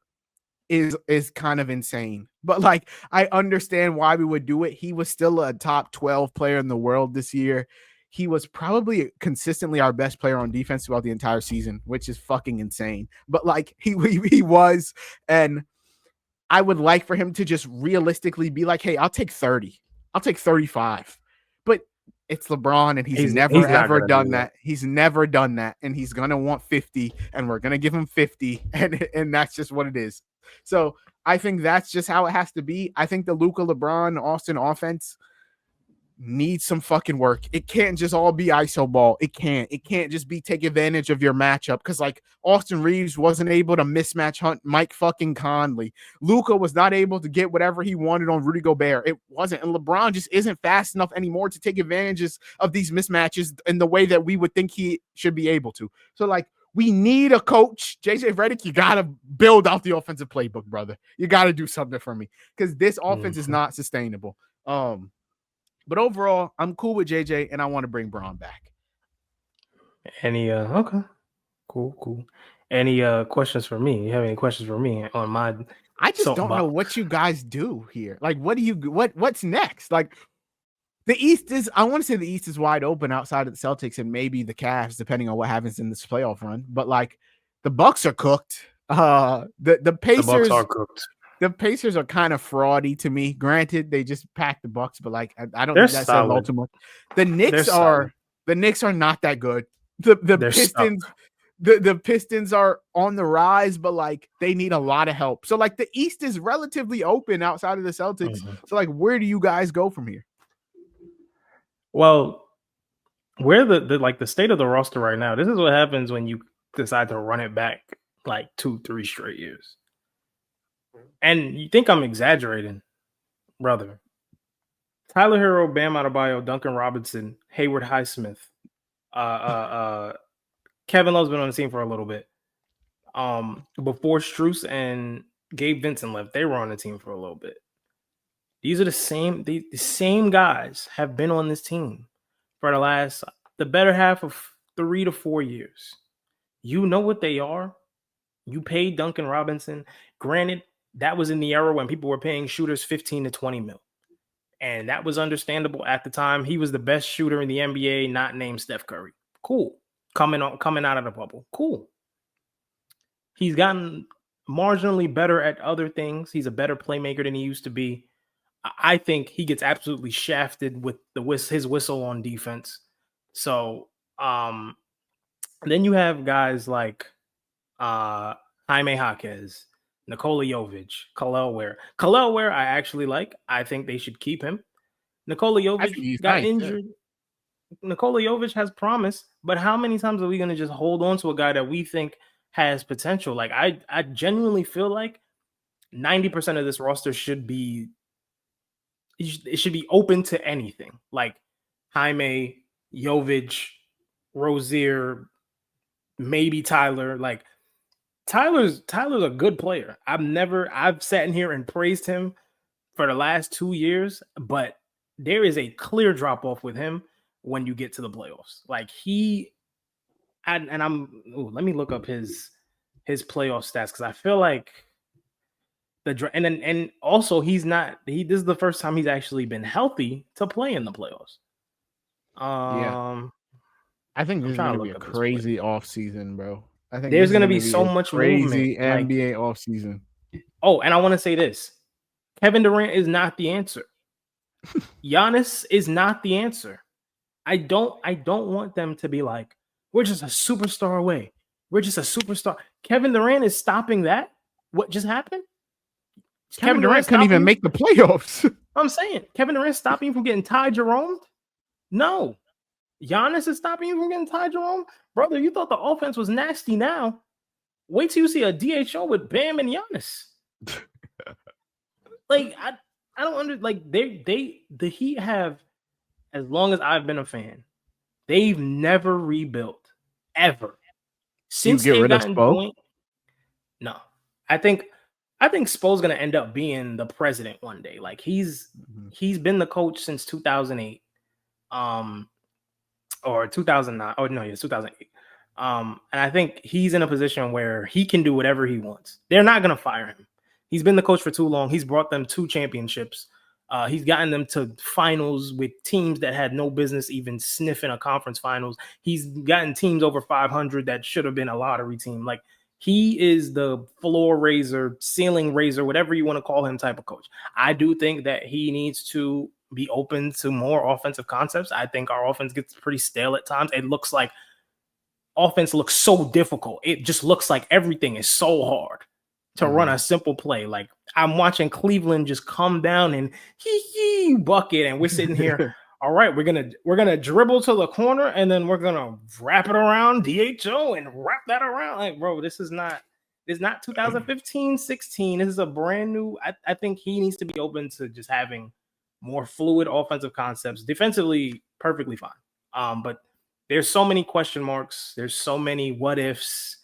is kind of insane. But like, I understand why we would do it. He was still a top 12 player in the world this year. He was probably consistently our best player on defense throughout the entire season, which is fucking insane. But like he was, and I would like for him to just realistically be like, hey, I'll take 30. I'll take 35. But it's LeBron, and he's never ever done that. He's never done that, and he's gonna want 50, and we're gonna give him 50, and that's just what it is. So I think that's just how it has to be. I think the Luka, LeBron, Austin offense needs some fucking work. It can't just all be ISO ball. It can't just be take advantage of your matchup, because like Austin Reeves wasn't able to mismatch hunt Mike fucking Conley. Luka was not able to get whatever he wanted on Rudy Gobert. It wasn't. And LeBron just isn't fast enough anymore to take advantages of these mismatches in the way that we would think he should be able to. So like, we need a coach. JJ Redick, you got to build out the offensive playbook, brother. You got to do something for me, because this offense is not sustainable. But overall, I'm cool with JJ, and I want to bring Braun back. Any okay, cool. Any questions for me? You have any questions for me on my? I just don't know what you guys do here. Like, what's next? Like, the East is, I want to say the East is wide open outside of the Celtics and maybe the Cavs, depending on what happens in this playoff run. But like, the Bucks are cooked. The Pacers, the Bucks are cooked. The Pacers are kind of fraudy to me. Granted, they just packed the Bucks, but like I don't think that's said ultimate. The Knicks are not that good. The Pistons, the Pistons are on the rise, but like they need a lot of help. So like the East is relatively open outside of the Celtics. So like, where do you guys go from here? Well, we're the state of the roster right now. This is what happens when you decide to run it back like 2-3 straight years. And you think I'm exaggerating, brother. Tyler Hero, Bam Adebayo, Duncan Robinson, Hayward Highsmith, Kevin Love's been on the team for a little bit. Before Strus and Gabe Vincent left, they were on the team for a little bit. These are the same guys have been on this team for the better half of 3 to 4 years. You know what they are. You paid Duncan Robinson. Granted, that was in the era when people were paying shooters 15 to 20 mil. And that was understandable at the time. He was the best shooter in the NBA, not named Steph Curry. Cool. Coming out of the bubble. Cool. He's gotten marginally better at other things. He's a better playmaker than he used to be. I think he gets absolutely shafted with his whistle on defense. So then you have guys like Jaime Jaquez, Nikola Jovic, Kel'el Ware. Kel'el Ware I actually like. I think they should keep him. Nikola Jovic got injured. Yeah. Nikola Jovic has promise, but how many times are we going to just hold on to a guy that we think has potential? Like I genuinely feel like 90% of this roster should be open to anything. Like Jaime, Jovic, Rozier, maybe Tyler. Like Tyler's a good player. I've sat in here and praised him for the last 2 years, but there is a clear drop off with him when you get to the playoffs. Like let me look up his playoff stats because I feel like and also this is the first time he's actually been healthy to play in the playoffs. Yeah. I think this is going to be a crazy offseason, bro. I think there's going to be so much crazy movement. NBA offseason. Oh, and I want to say this. Kevin Durant is not the answer. Giannis is not the answer. I don't want them to be like, we're just a superstar away. We're just a superstar. Kevin Durant is stopping that. What just happened? Kevin Durant couldn't even make the playoffs. I'm saying, Kevin Durant stopping you from getting Ty Jerome? No. Giannis is stopping you from getting Ty Jerome? Brother, you thought the offense was nasty now. Wait till you see a DHO with Bam and Giannis. Like, I don't the Heat have, as long as I've been a fan, they've never rebuilt ever. Since they've gotten going. No. I think Spo's gonna end up being the president one day. Like he's been the coach since 2008. Or 2009. Oh no, yeah, 2008. And I think he's in a position where he can do whatever he wants. They're not gonna fire him. He's been the coach for too long. He's brought them 2 championships. He's gotten them to finals with teams that had no business even sniffing a conference finals. He's gotten teams over 500 that should have been a lottery team. Like he is the floor raiser, ceiling raiser, whatever you want to call him type of coach. I do think that he needs to be open to more offensive concepts. I think our offense gets pretty stale at times. It looks like offense looks so difficult. It just looks like everything is so hard to run a simple play. Like I'm watching Cleveland just come down and bucket, and we're sitting here. All right, we're gonna dribble to the corner and then we're gonna wrap it around DHO and wrap that around. Like, bro, it's not 2015, 16. This is a brand new. I think he needs to be open to just having more fluid offensive concepts. Defensively, perfectly fine. But there's so many question marks. There's so many what ifs.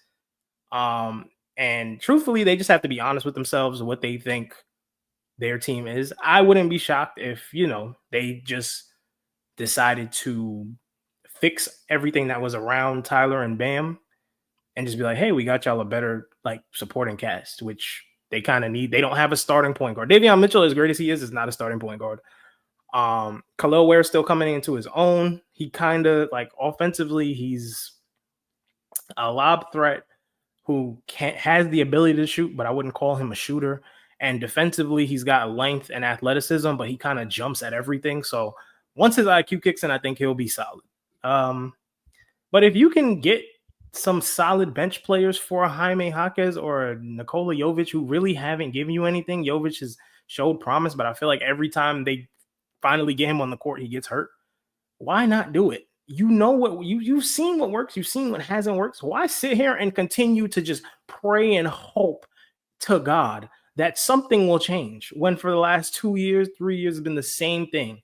And truthfully, they just have to be honest with themselves what they think their team is. I wouldn't be shocked if, they just decided to fix everything that was around Tyler and Bam and just be like, hey, we got y'all a better supporting cast, which they kind of need. They don't have a starting point guard. Davion Mitchell, as great as he is not a starting point guard. Kel'el Ware still coming into his own. He kind of offensively, he's a lob threat who has the ability to shoot, but I wouldn't call him a shooter. And defensively, he's got length and athleticism, but he kind of jumps at everything. So once his IQ kicks in, I think he'll be solid. But if you can get some solid bench players for a Jaime Jaquez or a Nikola Jovic who really haven't given you anything, Jovic has showed promise, but I feel like every time they finally get him on the court, he gets hurt. Why not do it? You know what you've seen what works, you've seen what hasn't worked. So why sit here and continue to just pray and hope to God that something will change when for the last 2 years, 3 years has been the same thing?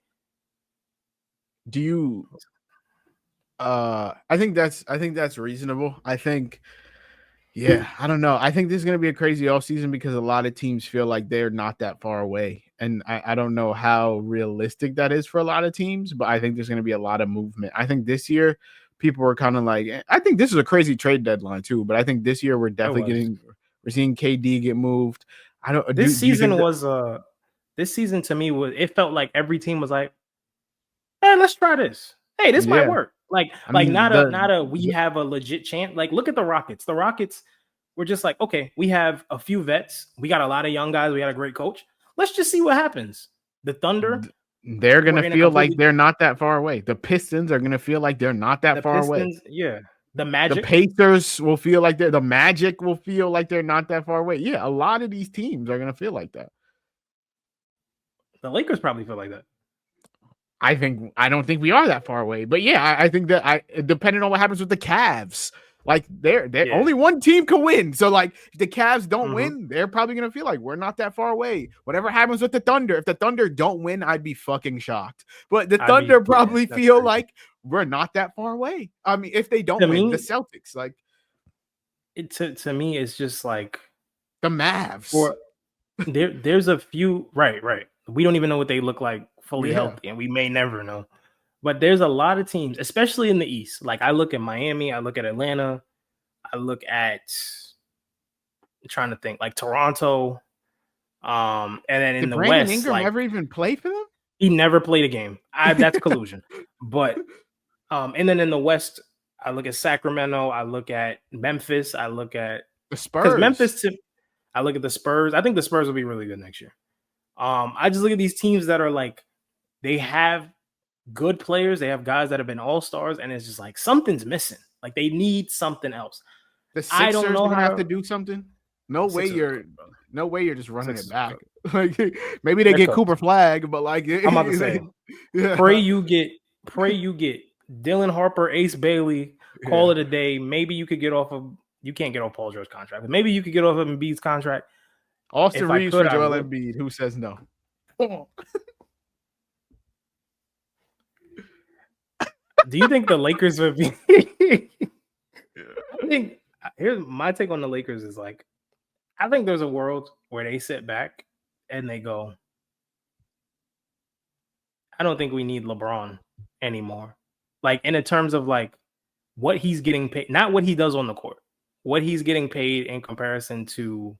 Do you I think that's reasonable. I think I don't know. I think this is going to be a crazy offseason because a lot of teams feel like they're not that far away. And I don't know how realistic that is for a lot of teams, but I think there's going to be a lot of movement. I think this year people were kind of like, I think this is a crazy trade deadline too, but I think this year we're definitely we're seeing KD get moved. I don't. This season to me it felt like every team was like, hey, let's try this. Hey, this might work. Like we have a legit chance. Like, look at the Rockets. The Rockets were just like, okay, we have a few vets. We got a lot of young guys. We got a great coach. Let's just see what happens. The Thunder, they're going to feel like they're not that far away. The Pistons are going to feel like they're not that far away. Yeah. The Magic. The Pacers will feel like the Magic will feel like they're not that far away. Yeah, a lot of these teams are going to feel like that. The Lakers probably feel like that. I don't think we are that far away, but I think that depending on what happens with the Cavs, like they're only one team can win. So like if the Cavs don't win, they're probably gonna feel like we're not that far away. Whatever happens with the Thunder, if the Thunder don't win, I'd be fucking shocked. But the Thunder probably feel like we're not that far away. I mean, if they don't win, the Celtics, like to me, it's just like the Mavs. There's a few right. We don't even know what they look like fully healthy, and we may never know. But there's a lot of teams, especially in the East. Like I look at Miami, I look at Atlanta, I look at I'm trying to think like Toronto. And then in the Brandon West, Ingram ever even play for them? He never played a game. That's collusion. But and then in the West, I look at Sacramento, I look at Memphis, I look at the Spurs. I look at the Spurs. I think the Spurs will be really good next year. I just look at these teams that are like, they have good players. They have guys that have been all-stars, and it's just like something's missing. Like they need something else. The Sixers don't know how to do something. No way you're just running it back. Like maybe they get Cooper Flag, but like I'm about to say, pray you get Dylan Harper, Ace Bailey, call it a day. Maybe you could get off of. You can't get off Paul George's contract, but maybe you could get off of Embiid's contract. Austin Reeves for Joel Embiid. Who says no? Do you think the Lakers would be? I think here's my take on the Lakers is like, I think there's a world where they sit back and they go, I don't think we need LeBron anymore. Like in terms of like what he's getting paid, not what he does on the court, what he's getting paid in comparison to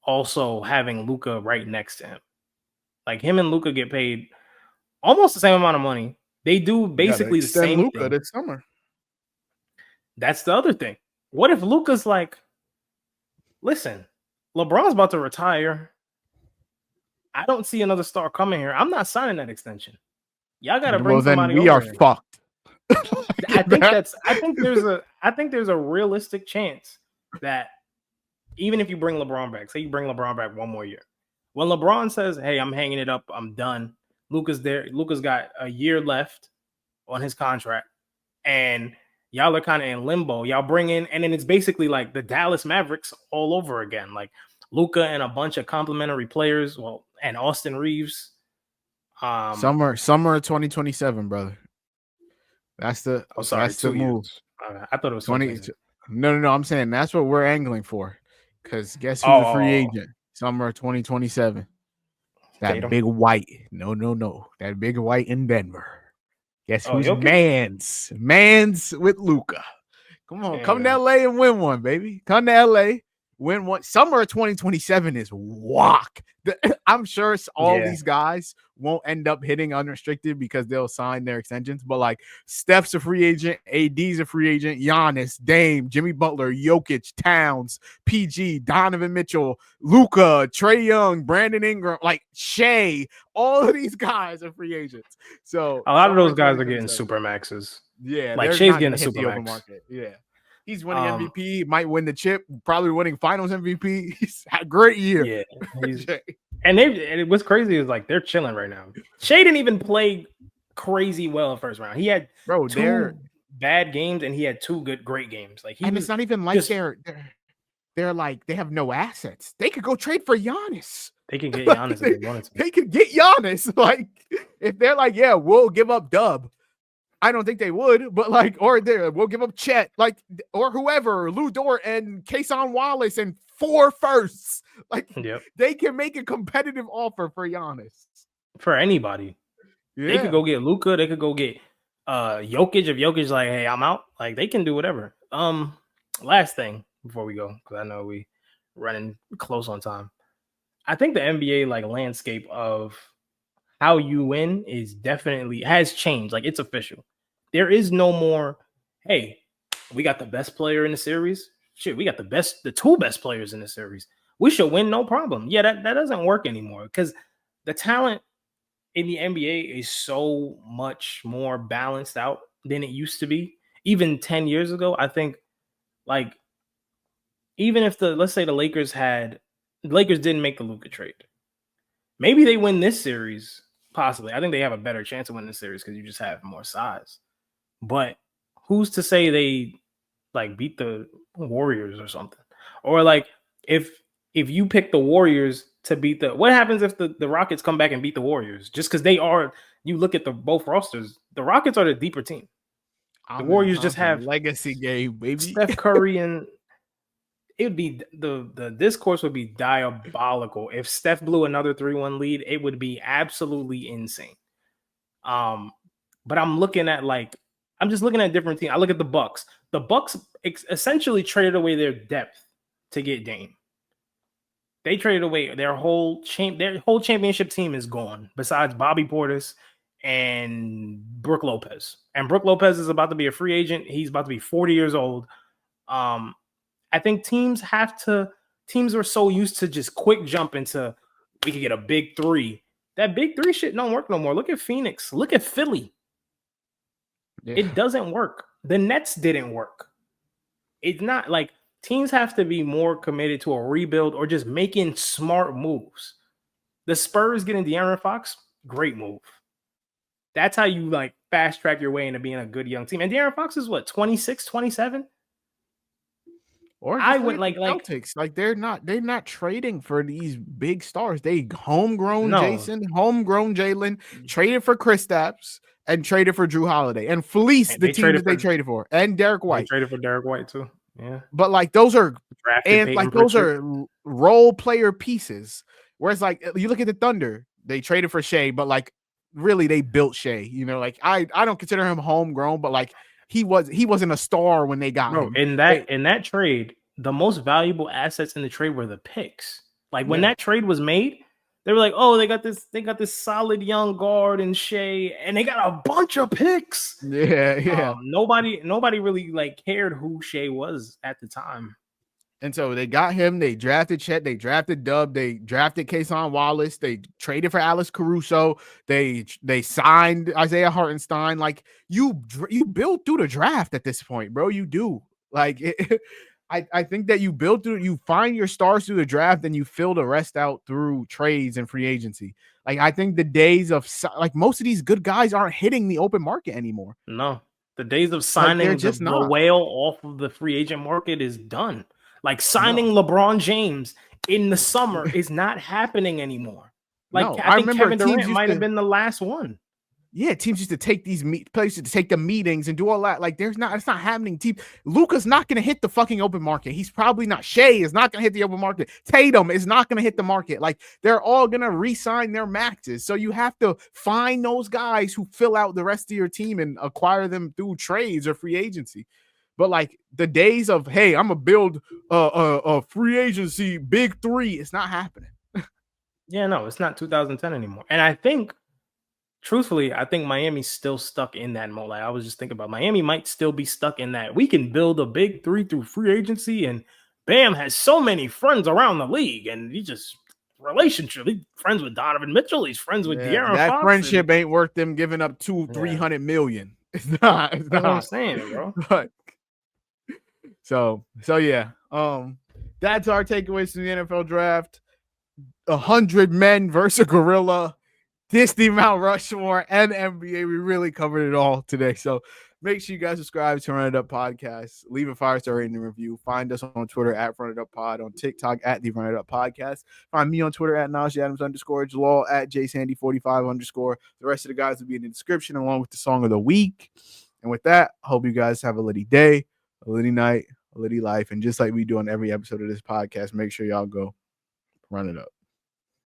also having Luka right next to him. Like him and Luka get paid almost the same amount of money. They do basically the same Luka thing. This summer. That's the other thing. What if Luka's like, listen, LeBron's about to retire. I don't see another star coming here. I'm not signing that extension. Y'all got to bring somebody over. We are fucked. I think there's a realistic chance that even if you bring LeBron back, say you bring LeBron back one more year, when LeBron says, "Hey, I'm hanging it up, I'm done," Luka's there. Luka's got a year left on his contract, and y'all are kind of in limbo. Y'all bring in, and then it's basically like the Dallas Mavericks all over again, like Luka and a bunch of complimentary players. Well, and Austin Reeves. Summer of 2027, brother. That's the move. I thought it was 20. No. I'm saying that's what we're angling for. Because guess who's a free agent? Summer of 2027. That big white. No. That big white in Denver. Guess who's Mans? Mans with Luka. Come on, come to LA and win one, baby. Come to LA, win one. Summer of 2027 is walk. I'm sure all these guys won't end up hitting unrestricted because they'll sign their extensions. But like Steph's a free agent, AD's a free agent, Giannis, Dame, Jimmy Butler, Jokic, Towns, PG, Donovan Mitchell, Luka, Trae Young, Brandon Ingram, like Shea. All of these guys are free agents. So a lot of those guys are getting super maxes. Yeah, like Shea's getting a super max. Market. Yeah. He's winning MVP, might win the chip, probably winning finals MVP. He's had a great year. Yeah. And what's crazy is like they're chilling right now. Shea didn't even play crazy well in first round. He had two bad games and he had two great games. Like it's not even like they're like they have no assets. They could go trade for Giannis. They can get Giannis if they wanted to. They could get Giannis. Like if they're like, yeah, we'll give up Dub. I don't think they would, but like, or we'll give up Chet, like, or whoever, Lou Dort and Kason Wallace and 4 firsts. Like, they can make a competitive offer for Giannis. For anybody. Yeah. They could go get Luka. They could go get Jokic. If Jokic's like, hey, I'm out. Like, they can do whatever. Last thing before we go, because I know we running close on time. I think the NBA like landscape of how you win is definitely has changed. Like, it's official. There is no more, hey, we got the best player in the series. Shit, we got the 2 best players in the series. We should win, no problem. Yeah, that doesn't work anymore because the talent in the NBA is so much more balanced out than it used to be. Even 10 years ago, I think, like, even if let's say the Lakers didn't make the Luka trade, maybe they win this series. Possibly. I think they have a better chance of winning this series because you just have more size. But who's to say they like beat the Warriors or something? Or like if you pick the Warriors to beat what happens if the Rockets come back and beat the Warriors? Just because you look at both rosters, the Rockets are the deeper team. The Warriors just have legacy game, baby. Steph Curry and it would be the discourse would be diabolical. If Steph blew another 3-1 lead, it would be absolutely insane. But I'm just looking at different teams. I look at the Bucks. The Bucks essentially traded away their depth to get Dame. They traded away their whole championship team is gone, besides Bobby Portis and Brook Lopez. And Brook Lopez is about to be a free agent. He's about to be 40 years old. I think teams are so used to just quick jump into we could get a big 3. That big 3 shit don't work no more. Look at Phoenix. Look at Philly. Yeah. It doesn't work. The Nets didn't work. It's not like teams have to be more committed to a rebuild or just making smart moves. The Spurs getting De'Aaron Fox, great move. That's how you like fast track your way into being a good young team. And De'Aaron Fox is what, 26, 27? Or I went like Celtics. Like they're not trading for these big stars. They homegrown Jason, homegrown Jalen, traded for Kristaps and traded for Drew Holiday and fleeced the team that they traded for, and Derek White. They traded for Derek White too. Yeah, but like those are those are role player pieces. Whereas like you look at the Thunder, they traded for Shea, but like really they built Shea. You know, like I don't consider him homegrown, but like. He wasn't a star when they got him. In that trade, the most valuable assets in the trade were the picks. Like when that trade was made, they were like, "Oh, they got this solid young guard in Shea, and they got a bunch of picks." Yeah. Nobody really like cared who Shea was at the time. And so they got him. They drafted Chet. They drafted Dub. They drafted Kason Wallace. They traded for Alex Caruso. They signed Isaiah Hartenstein. Like you build through the draft at this point, bro. You do. Like I think that you build through. You find your stars through the draft, and you fill the rest out through trades and free agency. Like I think the days of like most of these good guys aren't hitting the open market anymore. No, the days of signing the whale off of the free agent market is done. Like signing LeBron James in the summer is not happening anymore. Like I think Kevin Durant might have been the last one. Yeah, teams used to take these places to take the meetings and do all that. Like it's not happening. Luka's not going to hit the fucking open market. He's probably not. Shea is not going to hit the open market. Tatum is not going to hit the market. Like they're all going to re-sign their maxes. So you have to find those guys who fill out the rest of your team and acquire them through trades or free agency. But like the days of, hey, I'm going to build a free agency big 3, it's not happening. Yeah, no, it's not 2010 anymore. And I think, truthfully, Miami's still stuck in that mode. Like I was just thinking about Miami might still be stuck in that. We can build a big 3 through free agency, and Bam has so many friends around the league, and he just relationship. He's friends with Donovan Mitchell. He's friends with De'Aaron Fox. That friendship ain't worth them giving up $200-300 million. It's not. It's not what I'm saying, bro. But, so yeah. That's our takeaways from the NFL draft. 100 men versus a gorilla. Disney, Mount Rushmore, and NBA. We really covered it all today. So make sure you guys subscribe to Run It Up Podcast. Leave a 5-star rating and review. Find us on Twitter at Run It Up Pod, on TikTok at the Run It Up Podcast. Find me on Twitter at Najee Adams _ Jalal at JSandy45 _ The rest of the guys will be in the description along with the song of the week. And with that, I hope you guys have a litty day, a litty night, a litty life. And just like we do on every episode of this podcast, make sure y'all go run it up.